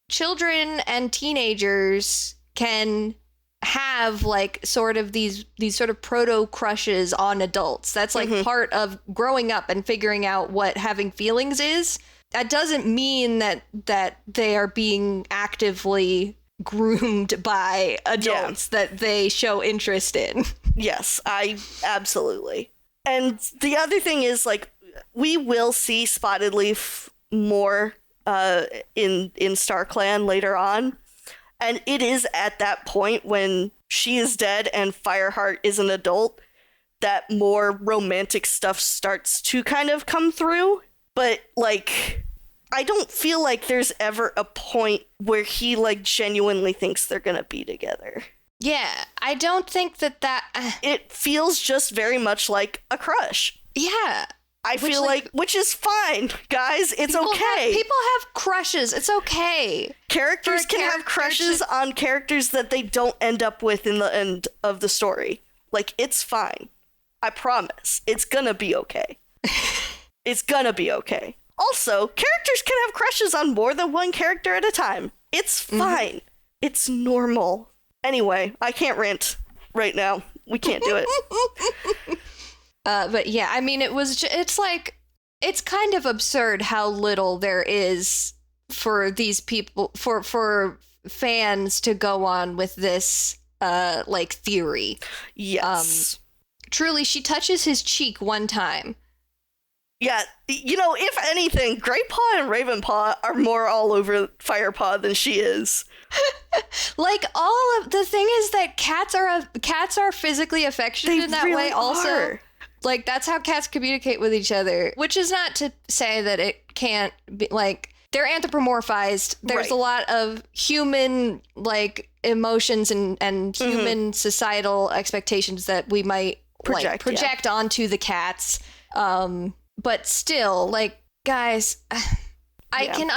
children and teenagers can have, like, sort of these sort of proto crushes on adults. That's like part of growing up and figuring out what having feelings is. That doesn't mean that they are being actively groomed by adults that they show interest in. Yes, I absolutely. And the other thing is, like, we will see Spotted Leaf more in StarClan later on. And it is at that point when she is dead and Fireheart is an adult that more romantic stuff starts to kind of come through. But, like, I don't feel like there's ever a point where he, like, genuinely thinks they're gonna be together. Yeah, I don't think that... It feels just very much like a crush. Yeah. I feel like, which is fine, guys. It's okay. People have crushes. It's okay. Characters can have crushes on characters that they don't end up with in the end of the story. Like, it's fine. I promise. It's gonna be okay. It's gonna be okay. Also, characters can have crushes on more than one character at a time. It's fine. It's normal. Anyway, I can't rant right now. We can't do it. But yeah, I mean, it's like, it's kind of absurd how little there is for these people, for fans to go on with this, like, theory. Yes. Truly, she touches his cheek one time. Yeah, you know, if anything, Greypaw and Ravenpaw are more all over Firepaw than she is. Like, the thing is that cats are physically affectionate in that way also. Are. Like, that's how cats communicate with each other, which is not to say that it can't be, like, they're anthropomorphized. There's a lot of human, like, emotions and human societal expectations that we might project onto the cats. But still, like, guys, I can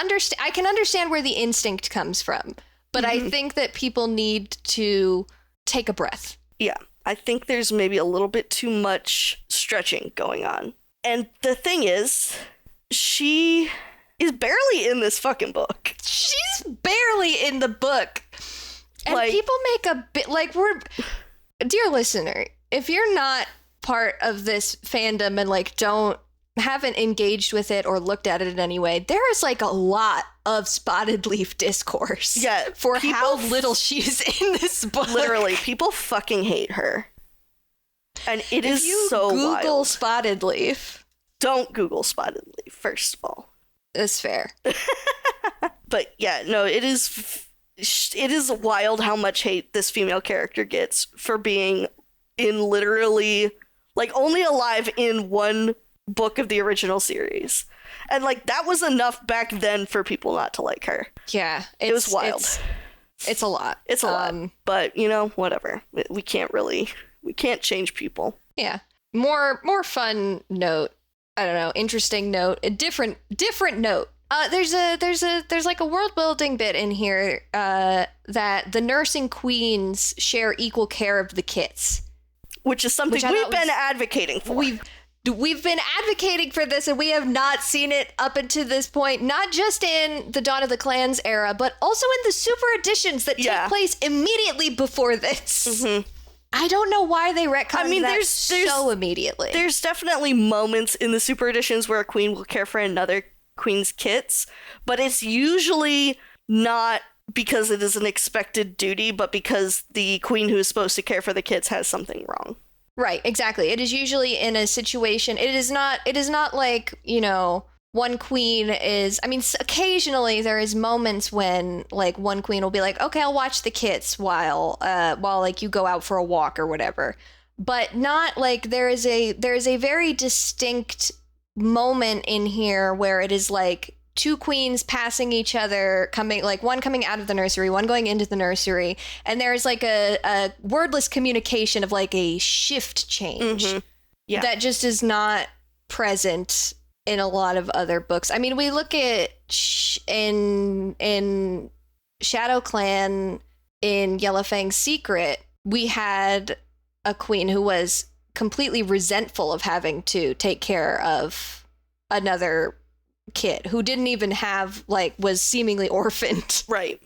understand where the instinct comes from, but I think that people need to take a breath. Yeah. I think there's maybe a little bit too much stretching going on. And the thing is, she is barely in this fucking book. She's barely in the book. And like, people make a bit, like, dear listener, if you're not part of this fandom and, like, haven't engaged with it or looked at it in any way, there is, like, a lot of Spotted Leaf discourse for how little she's in this book. Literally, people fucking hate her. And it is so wild. If you Google Spotted Leaf. Don't Google Spotted Leaf, first of all. That's fair. But yeah, no, it is wild how much hate this female character gets for being in literally, like, only alive in one book of the original series. And, like, that was enough back then for people not to like her. Yeah. It was wild. It's a lot. It's a lot. But, you know, whatever. We can't change people. Yeah. More fun note. I don't know, interesting note. A different note. There's like a world building bit in here that the nursing queens share equal care of the kits. Which is something we've been advocating for. We've been advocating for this, and we have not seen it up until this point, not just in the Dawn of the Clans era, but also in the super editions that take place immediately before this. Mm-hmm. I don't know why they retconned that so immediately. There's definitely moments in the super editions where a queen will care for another queen's kits, but it's usually not because it is an expected duty, but because the queen who is supposed to care for the kits has something wrong. Right, exactly. It is usually in a situation. It is not like, you know, one queen is, I mean, occasionally there is moments when like one queen will be like, okay, I'll watch the kits while like you go out for a walk or whatever. But not like there is a very distinct moment in here where it is like two queens passing each other, one coming out of the nursery, one going into the nursery, and there's like a wordless communication of like a shift change. Mm-hmm. Yeah. That just is not present in a lot of other books. I mean, we look at in Shadow Clan, in Yellowfang's Secret, we had a queen who was completely resentful of having to take care of another kid who didn't even have, like, was seemingly orphaned. Right.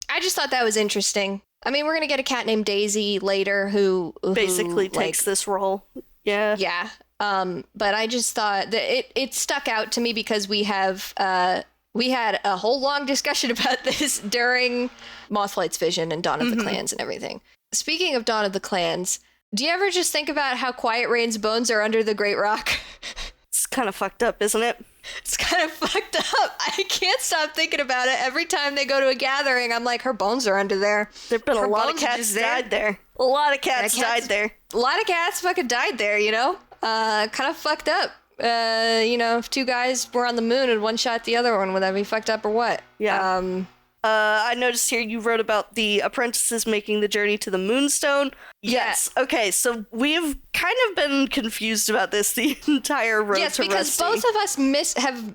I just thought that was interesting. I mean, we're going to get a cat named Daisy later who basically takes this role. Yeah. Yeah. But I just thought that it stuck out to me because we had a whole long discussion about this during Mothlight's Vision and Dawn of the Clans and everything. Speaking of Dawn of the Clans, do you ever just think about how Quiet Rain's bones are under the Great Rock? It's kind of fucked up, isn't it? It's kind of fucked up. I can't stop thinking about it. Every time they go to a gathering, I'm like, her bones are under there. There've been a lot of cats died there. A lot of cats died there. A lot of cats fucking died there, you know? Kind of fucked up. You know, if two guys were on the moon and one shot the other one, would that be fucked up or what? Yeah. I noticed here you wrote about the apprentices making the journey to the Moonstone. Yes. Yeah. Okay, so we've kind of been confused about this the entire road to Rusty. Yes, because both of us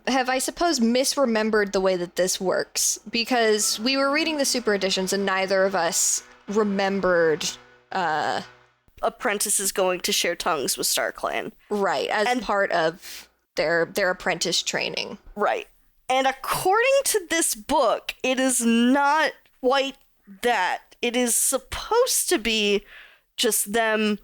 have I suppose misremembered the way that this works, because we were reading the super editions and neither of us remembered apprentices going to share tongues with StarClan. Right, as part of their apprentice training. Right. And according to this book, it is not quite that. It is supposed to be just them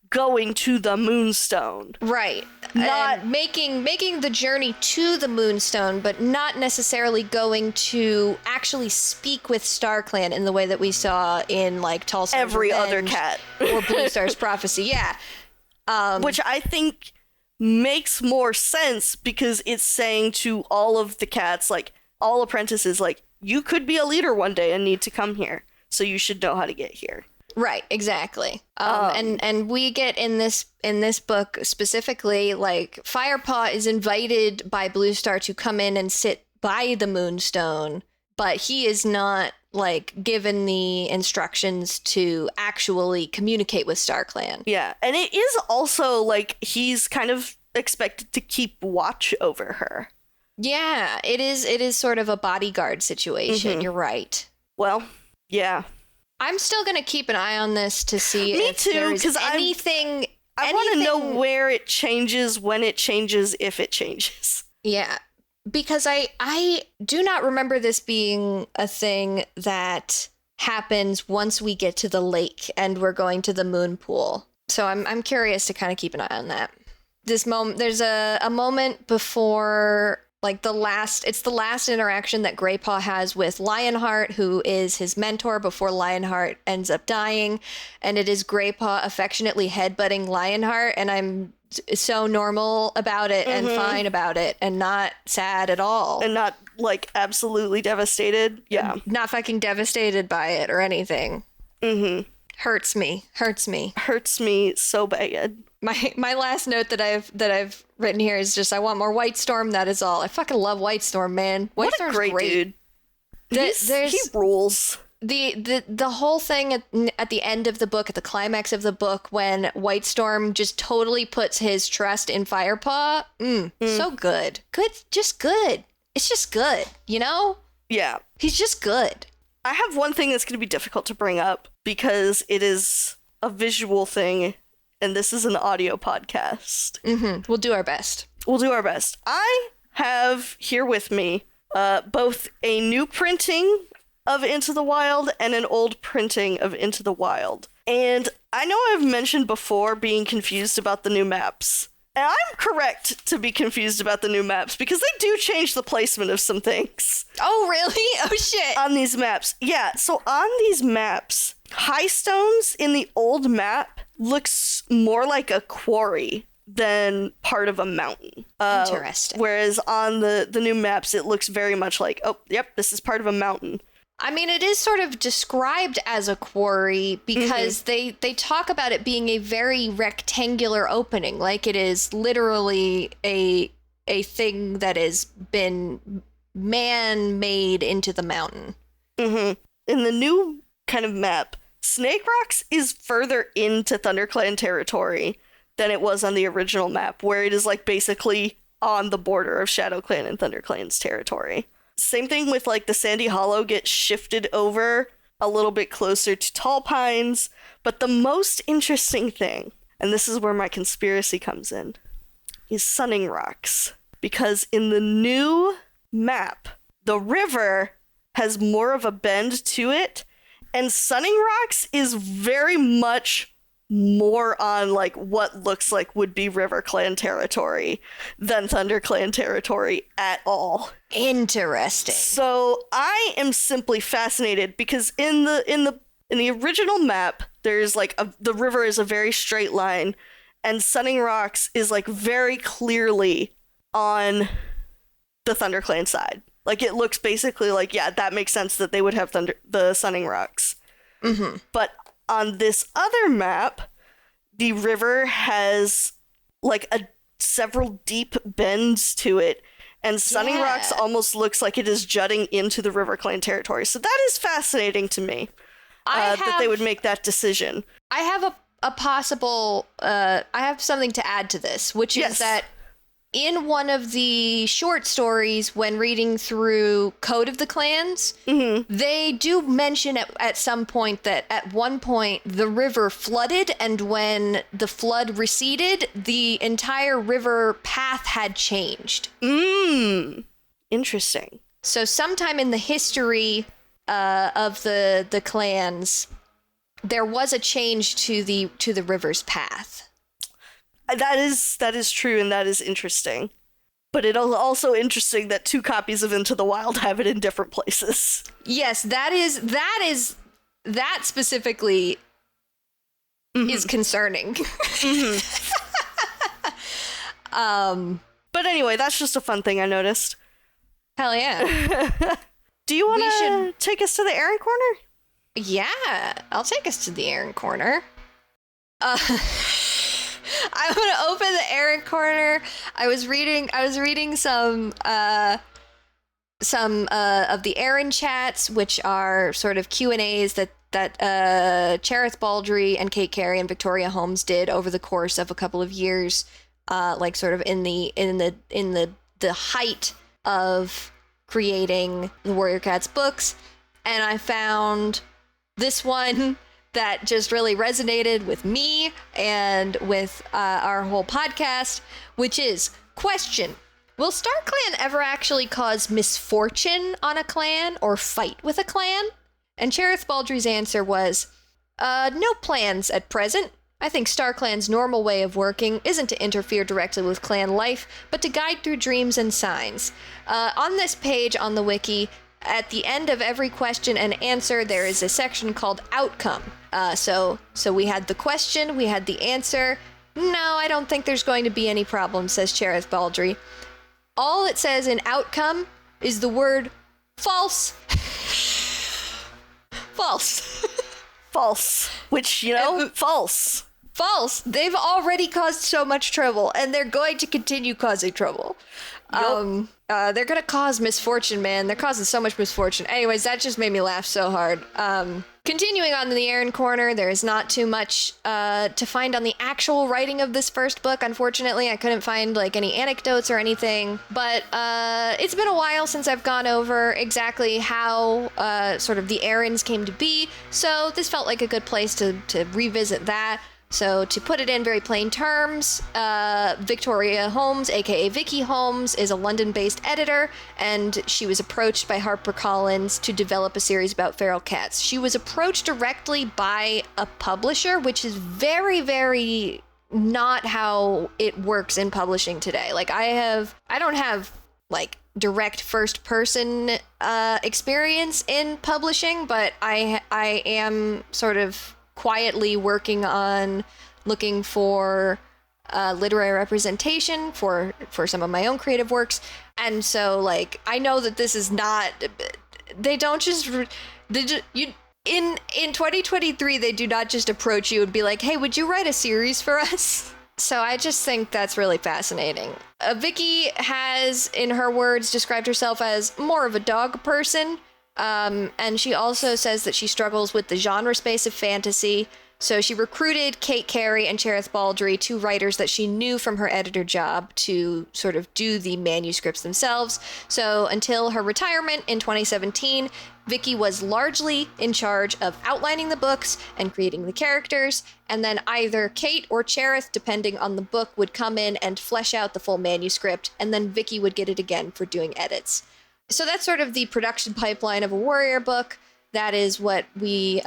going to the Moonstone. Right. Not making the journey to the Moonstone, but not necessarily going to actually speak with StarClan in the way that we saw in like Tulsa every other cat or Blue Star's Prophecy. Yeah. Which I think makes more sense because it's saying to all of the cats, like all apprentices, like, you could be a leader one day and need to come here, so you should know how to get here. Right, exactly. And we get in this book specifically, like, Firepaw is invited by Blue Star to come in and sit by the Moonstone, but he is not like given the instructions to actually communicate with StarClan. Yeah, and it is also like he's kind of expected to keep watch over her. Yeah, it is sort of a bodyguard situation. Mm-hmm. You're right. Well, yeah. I'm still going to keep an eye on this to see if there's anything. I want to know where it changes, when it changes, if it changes. Yeah. Because I do not remember this being a thing that happens once we get to the lake and we're going to the moon pool. So I'm curious to kind of keep an eye on that. This moment, there's a moment before, like, the last interaction that Greypaw has with Lionheart, who is his mentor before Lionheart ends up dying. And it is Greypaw affectionately headbutting Lionheart, and I'm so normal about it and fine about it and not sad at all. And not, like, absolutely devastated. Yeah. Not fucking devastated by it or anything. Mm-hmm. Hurts me. Hurts me so bad. My last note that I've written here is just I want more White Storm. That is all. I fucking love White Storm, man. White Storm's great dude. He rules. The whole thing at the end of the book, at the climax of the book, when White Storm just totally puts his trust in Firepaw, so good. Just good. It's just good, you know? Yeah. He's just good. I have one thing that's going to be difficult to bring up because it is a visual thing, and this is an audio podcast. Mm-hmm. We'll do our best. I have here with me both a new printing of Into the Wild and an old printing of Into the Wild. And I know I've mentioned before being confused about the new maps. And I'm correct to be confused about the new maps because they do change the placement of some things. Oh, really? Oh, shit. On these maps. Yeah, so on these maps, High Stones in the old map looks more like a quarry than part of a mountain. Interesting. Whereas on the new maps, it looks very much like, oh, yep, this is part of a mountain. I mean, it is sort of described as a quarry because they talk about it being a very rectangular opening, like it is literally a thing that has been man-made into the mountain. In the new kind of map, Snake Rocks is further into ThunderClan territory than it was on the original map, where it is like basically on the border of ShadowClan and ThunderClan's territory. Same thing with like the Sandy Hollow gets shifted over a little bit closer to Tall Pines. But the most interesting thing, and this is where my conspiracy comes in, is Sunning Rocks. Because in the new map, the river has more of a bend to it, and Sunning Rocks is very much more on like what looks like would be River Clan territory than Thunder Clan territory at all. Interesting. So I am simply fascinated because in the original map, there's like the river is a very straight line, and Sunning Rocks is like very clearly on the Thunder Clan side. Like it looks basically like, yeah, that makes sense that they would have the Sunning Rocks. But on this other map, the river has like several deep bends to it, and Sunning Rocks almost looks like it is jutting into the River Clan territory. So that is fascinating to me that they would make that decision. I have a possible, I have something to add to this, which is that in one of the short stories, when reading through Code of the Clans, they do mention at some point that at one point the river flooded, and when the flood receded, the entire river path had changed. Interesting. So sometime in the history of the clans, there was a change to the river's path. That is true, and that is interesting. But it is also interesting that 2 copies of Into the Wild have it in different places. Yes, that specifically is concerning. But anyway, that's just a fun thing I noticed. Hell yeah. Do you want to take us to the Erin Corner? Yeah, I'll take us to the Erin Corner. I'm gonna open the Erin Corner. I was reading some of the Erin chats, which are sort of Q&As that Cherith Baldry and Kate Carey and Victoria Holmes did over the course of a couple of years, like sort of in the height of creating the Warrior Cats books, and I found this one that just really resonated with me and with our whole podcast, which is, question: will StarClan ever actually cause misfortune on a clan or fight with a clan? And Cherith Baldry's answer was, no plans at present. I think StarClan's normal way of working isn't to interfere directly with clan life, but to guide through dreams and signs. On this page on the wiki, at the end of every question and answer, there is a section called Outcome. So we had the question, we had the answer. No, I don't think there's going to be any problem, says Cherith Baldry. All it says in Outcome is the word false. False. False. Which, false. False. They've already caused so much trouble, and they're going to continue causing trouble. They're gonna cause misfortune, man. They're causing so much misfortune. Anyways, that just made me laugh so hard. Continuing on in the Erin Corner, there is not too much to find on the actual writing of this first book. Unfortunately, I couldn't find like any anecdotes or anything. But it's been a while since I've gone over exactly how sort of the Erins came to be. So this felt like a good place to revisit that. So to put it in very plain terms, Victoria Holmes, aka Vicky Holmes, is a London-based editor, and she was approached by HarperCollins to develop a series about feral cats. She was approached directly by a publisher, which is very, very not how it works in publishing today. Like I don't have like direct first-person experience in publishing, but I am sort of quietly working on looking for literary representation for some of my own creative works. And so like I know that this is not, they don't just in 2023 they do not just approach you and be like, hey, would you write a series for us? So I just think that's really fascinating. Vicky has, in her words, described herself as more of a dog person. And she also says that she struggles with the genre space of fantasy. So she recruited Kate Carey and Cherith Baldry, two writers that she knew from her editor job, to sort of do the manuscripts themselves. So until her retirement in 2017, Vicky was largely in charge of outlining the books and creating the characters, and then either Kate or Cherith, depending on the book, would come in and flesh out the full manuscript, and then Vicky would get it again for doing edits. So that's sort of the production pipeline of a warrior book. That is what we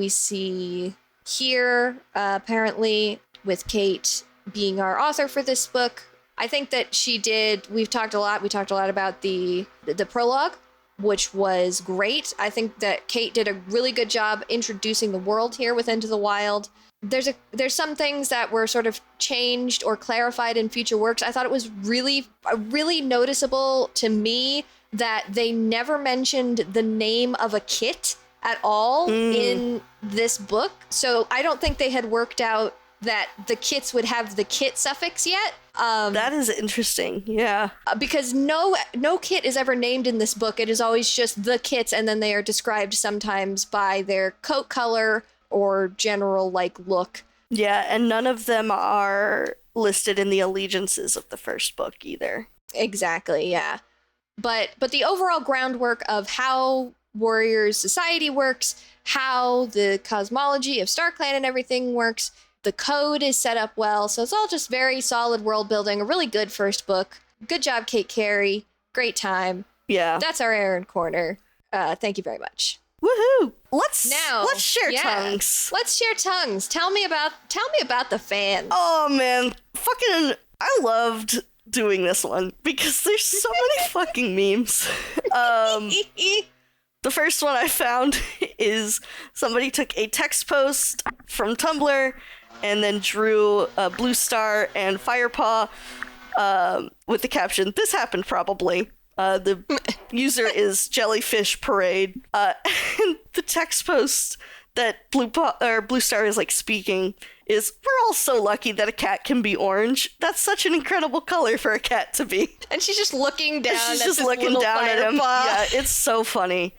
see here, apparently, with Kate being our author for this book. I think that we talked a lot about the prologue, which was great. I think that Kate did a really good job introducing the world here with Into the Wild. There's some things that were sort of changed or clarified in future works. I thought it was really noticeable to me that they never mentioned the name of a kit at all in this book. So I don't think they had worked out that the kits would have the kit suffix yet. That is interesting, yeah. Because no kit is ever named in this book. It is always just the kits, and then they are described sometimes by their coat color or general like look. Yeah, and none of them are listed in the allegiances of the first book either. Exactly, yeah. But the overall groundwork of how Warriors Society works, how the cosmology of StarClan and everything works, the code is set up well, so it's all just very solid world building, a really good first book. Good job, Kate Carey. Great time. Yeah. That's our Erin Corner. Thank you very much. Woohoo! Let's share tongues. Let's share tongues. Tell me about the fans. Oh man, fucking I loved doing this one because there's so many fucking memes. The first one I found is somebody took a text post from Tumblr and then drew a blue star and Firepaw with the caption, "This happened probably." The user is Jellyfish Parade. And the text post that Blue Star is like speaking is, "We're all so lucky that a cat can be orange. That's such an incredible color for a cat to be." And she's just looking down. And she's just looking down at him. Yeah, it's so funny.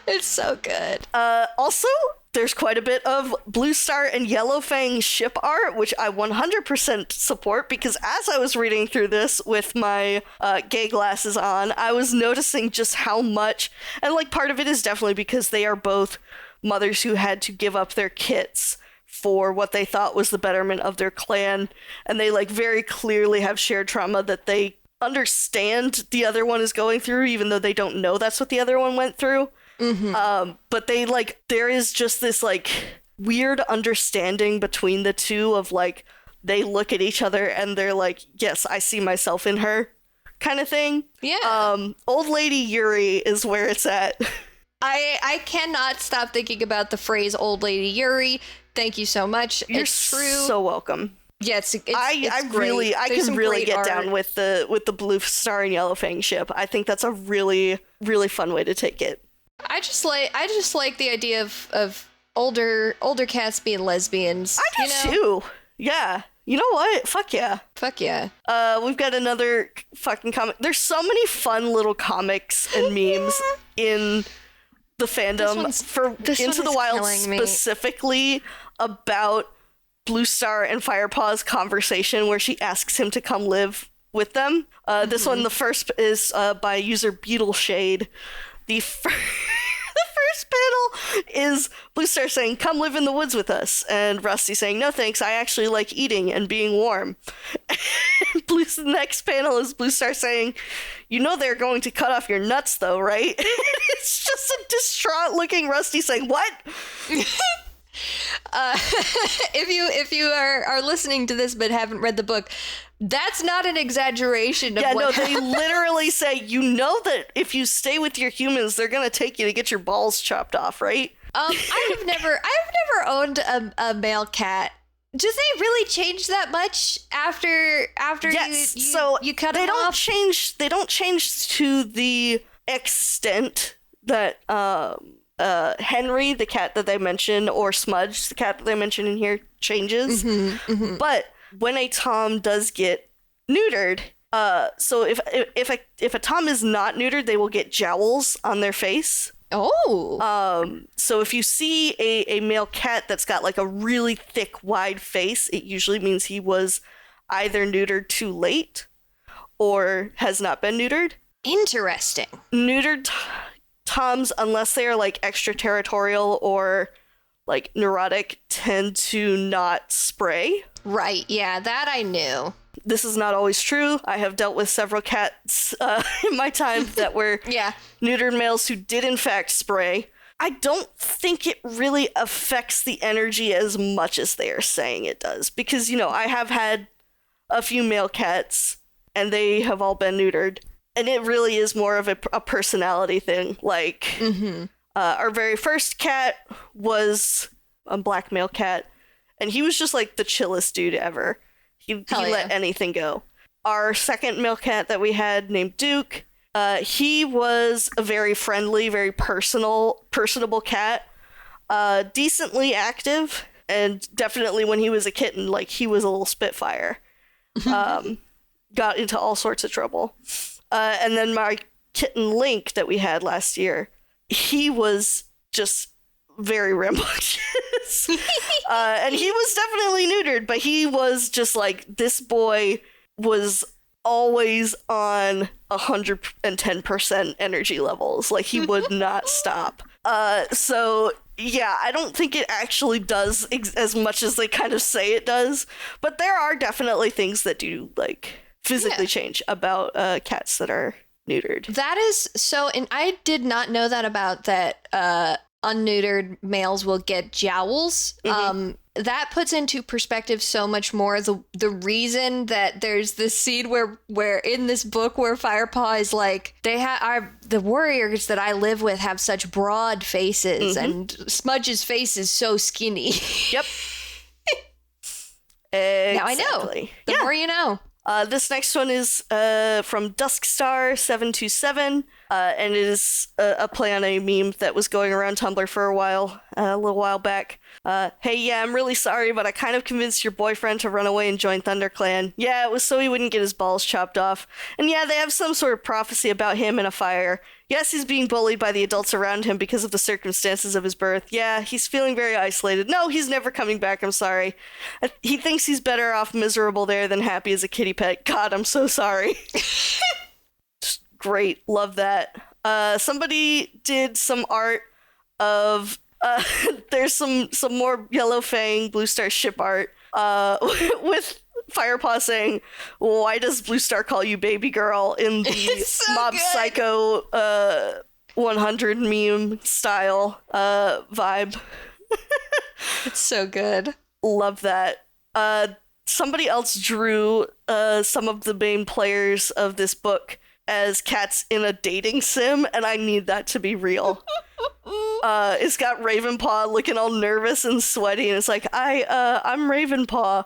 It's so good. Also, there's quite a bit of Blue Star and Yellowfang ship art, which I 100% support, because as I was reading through this with my gay glasses on, I was noticing just how much, and like part of it is definitely because they are both mothers who had to give up their kits for what they thought was the betterment of their clan, and they like very clearly have shared trauma that they understand the other one is going through, even though they don't know that's what the other one went through. Mm-hmm. But they like, there is just this like weird understanding between the two of like, they look at each other and they're like, yes, I see myself in her kind of thing. Yeah. Old Lady Yuri is where it's at. I cannot stop thinking about the phrase Old Lady Yuri. Thank you so much. You're it's true. So welcome. Yeah, it's I great. I can really get down with the Blue Star and Yellowfang ship. I think that's a really, really fun way to take it. I just like the idea of older cats being lesbians. I do too. Yeah. You know what? Fuck yeah. Fuck yeah. We've got another fucking comic. There's so many fun little comics and memes in the fandom for Into the Wild specifically about Blue Star and Firepaw's conversation where she asks him to come live with them. This one, the first is by user Beetle Shade. The first panel is Blue Star saying, "Come live in the woods with us," and Rusty saying, "No thanks, I actually like eating and being warm." The next panel is Blue Star saying, "You know they're going to cut off your nuts though, right?" It's just a distraught looking Rusty saying, "What?" If you are listening to this but haven't read the book, that's not an exaggeration of what they literally say, you know that if you stay with your humans, they're gonna take you to get your balls chopped off, right? I've never owned a male cat. Do they really change that much after you cut them off? They don't change to the extent that Henry, the cat that they mention, or Smudge, the cat that they mention in here, changes. But when a Tom does get neutered, so if a Tom is not neutered, they will get jowls on their face. Oh. So if you see a male cat that's got like a really thick, wide face, it usually means he was either neutered too late or has not been neutered. Interesting. Neutered Toms, unless they are like extraterritorial or like neurotic, tend to not spray. Right, yeah, that I knew. This is not always true. I have dealt with several cats in my time that were neutered males who did in fact spray. I don't think it really affects the energy as much as they are saying it does. Because, I have had a few male cats and they have all been neutered. And it really is more of a personality thing. Like, our very first cat was a black male cat. And he was just like the chillest dude ever. He let anything go. Our second male cat that we had named Duke, he was a very friendly, very personable cat. Decently active. And definitely when he was a kitten, like he was a little spitfire. Got into all sorts of trouble. And then my kitten Link that we had last year, he was just very rambunctious. And he was definitely neutered, but he was just like, this boy was always on 110% energy levels. Like, he would not stop. So, yeah, I don't think it actually does as much as they kind of say it does. But there are definitely things that do, like, physically change about cats that are neutered. That is so, and I did not know that about that unneutered males will get jowls. That puts into perspective so much more the reason that there's this scene where in this book where Firepaw is like, the warriors that I live with have such broad faces and Smudge's face is so skinny. Yep. Exactly. Now I know. The more you know. This next one is from Duskstar727, and it is a play on a meme that was going around Tumblr for a little while back. Hey, yeah, I'm really sorry, but I kind of convinced your boyfriend to run away and join ThunderClan. Yeah, it was so he wouldn't get his balls chopped off. And yeah, they have some sort of prophecy about him in a fire. Yes, he's being bullied by the adults around him because of the circumstances of his birth. Yeah, he's feeling very isolated. No, he's never coming back, I'm sorry. He thinks he's better off miserable there than happy as a kitty pet. God, I'm so sorry. Just great, love that. Somebody did some art of... there's some more Yellow Fang Blue Star ship art with Firepaw saying, "Why does Blue Star call you baby girl?" in the so Mob good. Psycho 100 meme style vibe. It's so good. Love that. Somebody else drew some of the main players of this book as cats in a dating sim, and I need that to be real. It's got Ravenpaw looking all nervous and sweaty, and it's like, I'm Ravenpaw.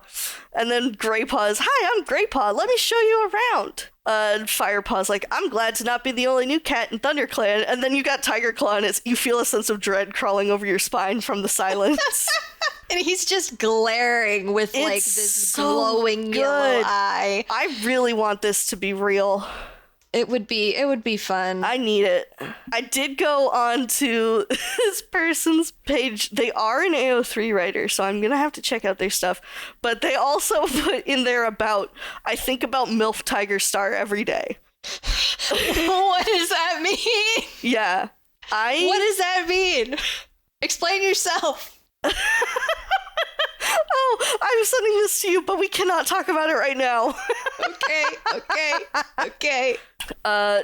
And then Greypaw is, "Hi, I'm Greypaw, let me show you around." And Firepaw's like, "I'm glad to not be the only new cat in ThunderClan." And then you got Tigerclaw, and you feel a sense of dread crawling over your spine from the silence. And he's just glaring with like It's this so glowing yellow good. eye. I really want this to be real. It would be fun. I need it. I did go on to this person's page. They are an AO3 writer, so I'm gonna have to check out their stuff. But they also put in there I think about MILF Tiger Star every day. What does that mean? Yeah. What does that mean? Explain yourself. Oh, I'm sending this to you, but we cannot talk about it right now. Okay.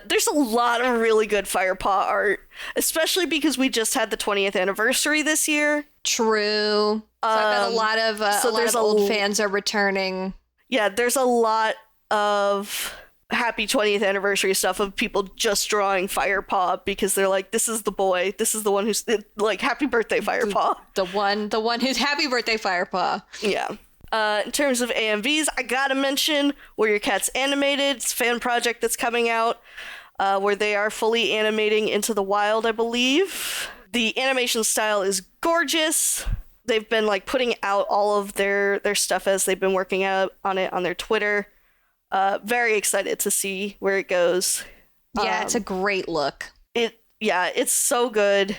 There's a lot of really good Firepaw art, especially because we just had the 20th anniversary this year. True. So I bet a lot of old fans are returning. Yeah, there's a lot of happy 20th anniversary stuff of people just drawing Firepaw because they're like, this is the boy, this is the one who's like, happy birthday Firepaw. The one who's happy birthday Firepaw. Yeah. In terms of AMVs, I gotta mention Warrior Cats Animated. It's a fan project that's coming out where they are fully animating Into the Wild, I believe. The animation style is gorgeous. They've been like putting out all of their stuff as they've been working out on it on their Twitter. Very excited to see where it goes. Yeah, it's a great look. It's so good.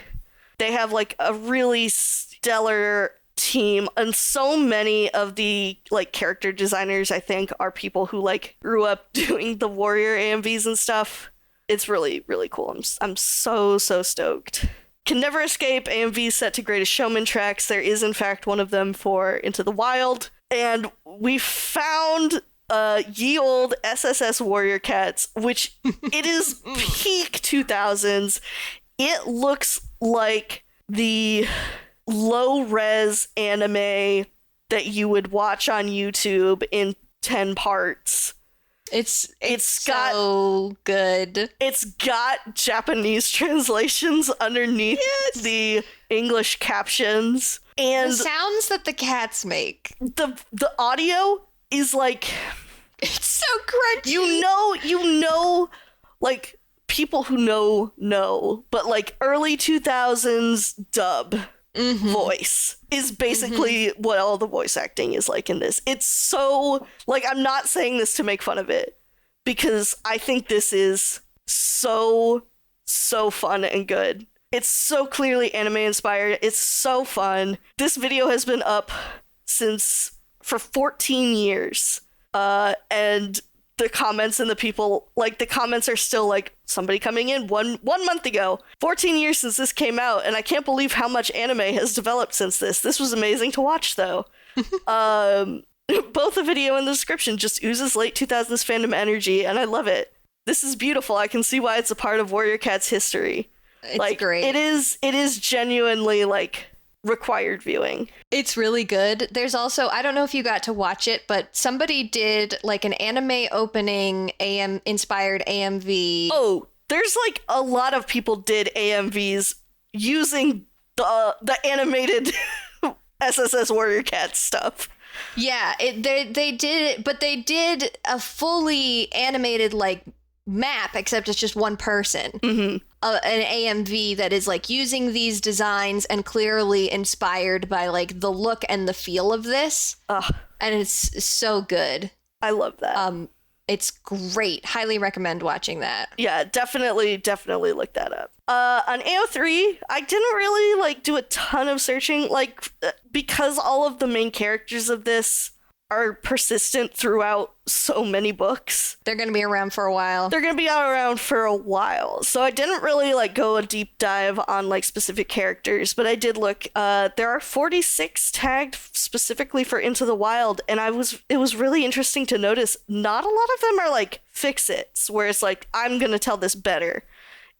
They have like a really stellar team, and so many of the like character designers I think are people who like grew up doing the Warrior AMVs and stuff. It's really, really cool. I'm so stoked. Can never escape AMVs set to Greatest Showman tracks. There is in fact one of them for Into the Wild, and we found ye old SSS Warrior Cats, which it is peak 2000s. It looks like the low-res anime that you would watch on YouTube in 10 parts. It's got so good. It's got Japanese translations underneath the English captions. And the sounds that the cats make. The audio is like, it's so crunchy. You know, like people who know, but like early 2000s dub voice is basically what all the voice acting is like in this. It's so, like, I'm not saying this to make fun of it, because I think this is so fun and good. It's so clearly anime inspired. It's so fun. This video has been up for 14 years. And the comments and the people, like, the comments are still like, somebody coming in one month ago, 14 years since this came out, and I can't believe how much anime has developed since this. This was amazing to watch, though. Both the video and the description just oozes late 2000s fandom energy, and I love it. This is beautiful. I can see why it's a part of Warrior Cat's history. It's like, great. It is genuinely, like, required viewing. It's really good. There's also, I don't know if you got to watch it, but somebody did like an anime opening inspired AMV. Oh, there's like a lot of people did AMVs using the animated SSS Warrior Cat stuff. Yeah, they did it, but they did a fully animated like map, except it's just one person. An AMV that is like using these designs and clearly inspired by like the look and the feel of this. And it's so good. I love that. It's great. Highly recommend watching that. Yeah, definitely look that up. On AO3, I didn't really like do a ton of searching, like, because all of the main characters of this are persistent throughout so many books. They're going to be around for a while. So I didn't really like go a deep dive on like specific characters, but I did look. There are 46 tagged specifically for Into the Wild, and it was really interesting to notice not a lot of them are like fix-its, where it's like, I'm going to tell this better.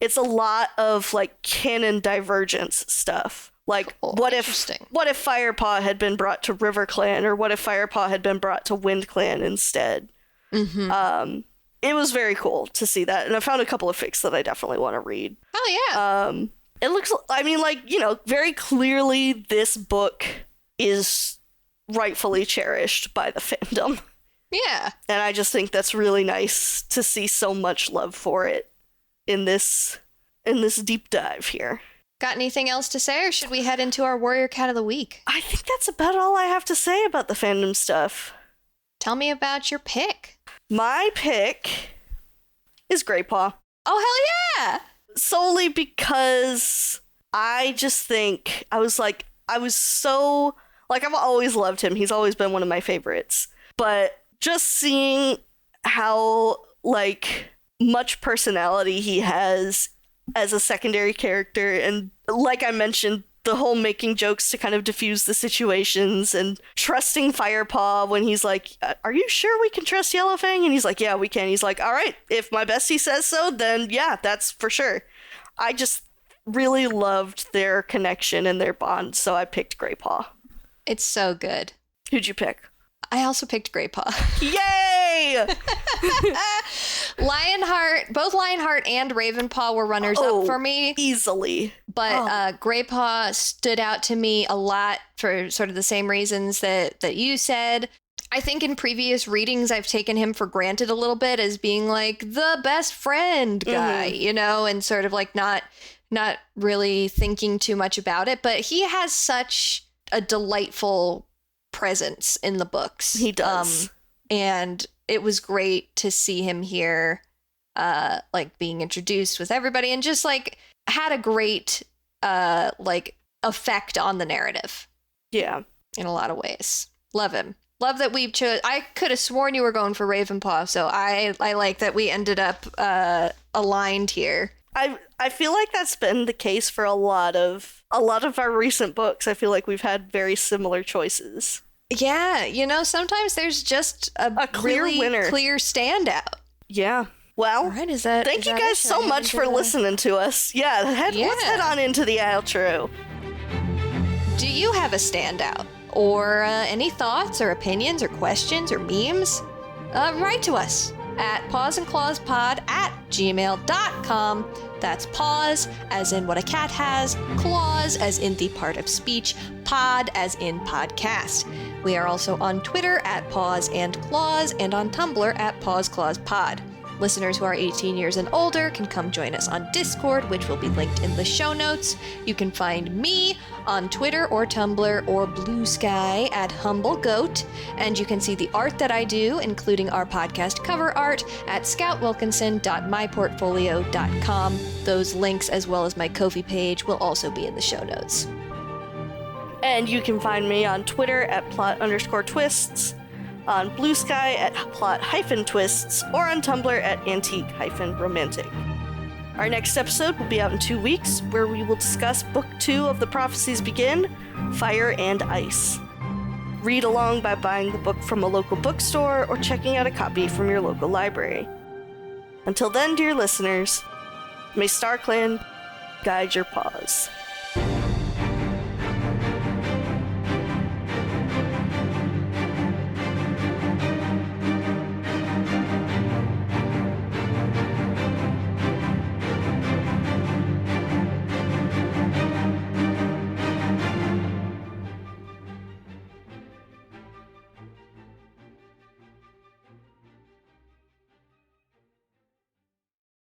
It's a lot of like canon divergence stuff. Like, what if Firepaw had been brought to River Clan, or what if Firepaw had been brought to Wind Clan instead? It was very cool to see that, and I found a couple of fics that I definitely want to read. Oh, yeah. It looks, I mean, like, you know, very clearly this book is rightfully cherished by the fandom. Yeah. And I just think that's really nice to see so much love for it in this deep dive here. Got anything else to say, or should we head into our Warrior Cat of the Week? I think that's about all I have to say about the fandom stuff. Tell me about your pick. My pick is Grey Paw. Oh, hell yeah! Solely because I just think, I've always loved him. He's always been one of my favorites. But just seeing how, much personality he has as a secondary character, and like I mentioned, the whole making jokes to kind of diffuse the situations, and trusting Firepaw when he's like, are you sure we can trust Yellowfang? And he's like, yeah, we can. He's like, all right, if my bestie says so, then yeah, that's for sure. I just really loved their connection and their bond, so I picked Grey Paw. It's so good. Who'd you pick? I also picked Grey Paw. Yay! Both Lionheart and Ravenpaw were runners up for me. Easily. But Grey Paw stood out to me a lot for sort of the same reasons that you said. I think in previous readings, I've taken him for granted a little bit as being like the best friend guy, and sort of like not really thinking too much about it. But he has such a delightful presence in the books. He does. And it was great to see him here, being introduced with everybody, and just had a great effect on the narrative. Yeah. In a lot of ways. Love him. Love that we've I could have sworn you were going for Ravenpaw, so I like that we ended up aligned here. I feel like that's been the case for a lot of our recent books. I feel like we've had very similar choices. Yeah, sometimes there's just a clear really winner, clear standout. Yeah. Well, all right, thank you guys so much for listening to us. Yeah, let's head on into the outro. Do you have a standout? Or any thoughts or opinions or questions or memes? Write to us at pawsandclawspod@gmail.com. That's paws, as in what a cat has, claws, as in the part of speech, pod, as in podcast. We are also on Twitter at Paws and Claws, and on Tumblr at Paws Clause Pod. Listeners who are 18 years and older can come join us on Discord, which will be linked in the show notes. You can find me on Twitter or Tumblr or Blue Sky at Humble Goat, and you can see the art that I do, including our podcast cover art, at scoutwilkinson.myportfolio.com. Those links, as well as my Ko-fi page, will also be in the show notes. And you can find me on Twitter at plot_twists, on Blue Sky at plot-twists, or on Tumblr at antique-romantic. Our next episode will be out in 2 weeks, where we will discuss Book 2 of The Prophecies Begin, Fire and Ice. Read along by buying the book from a local bookstore or checking out a copy from your local library. Until then, dear listeners, may StarClan guide your paws.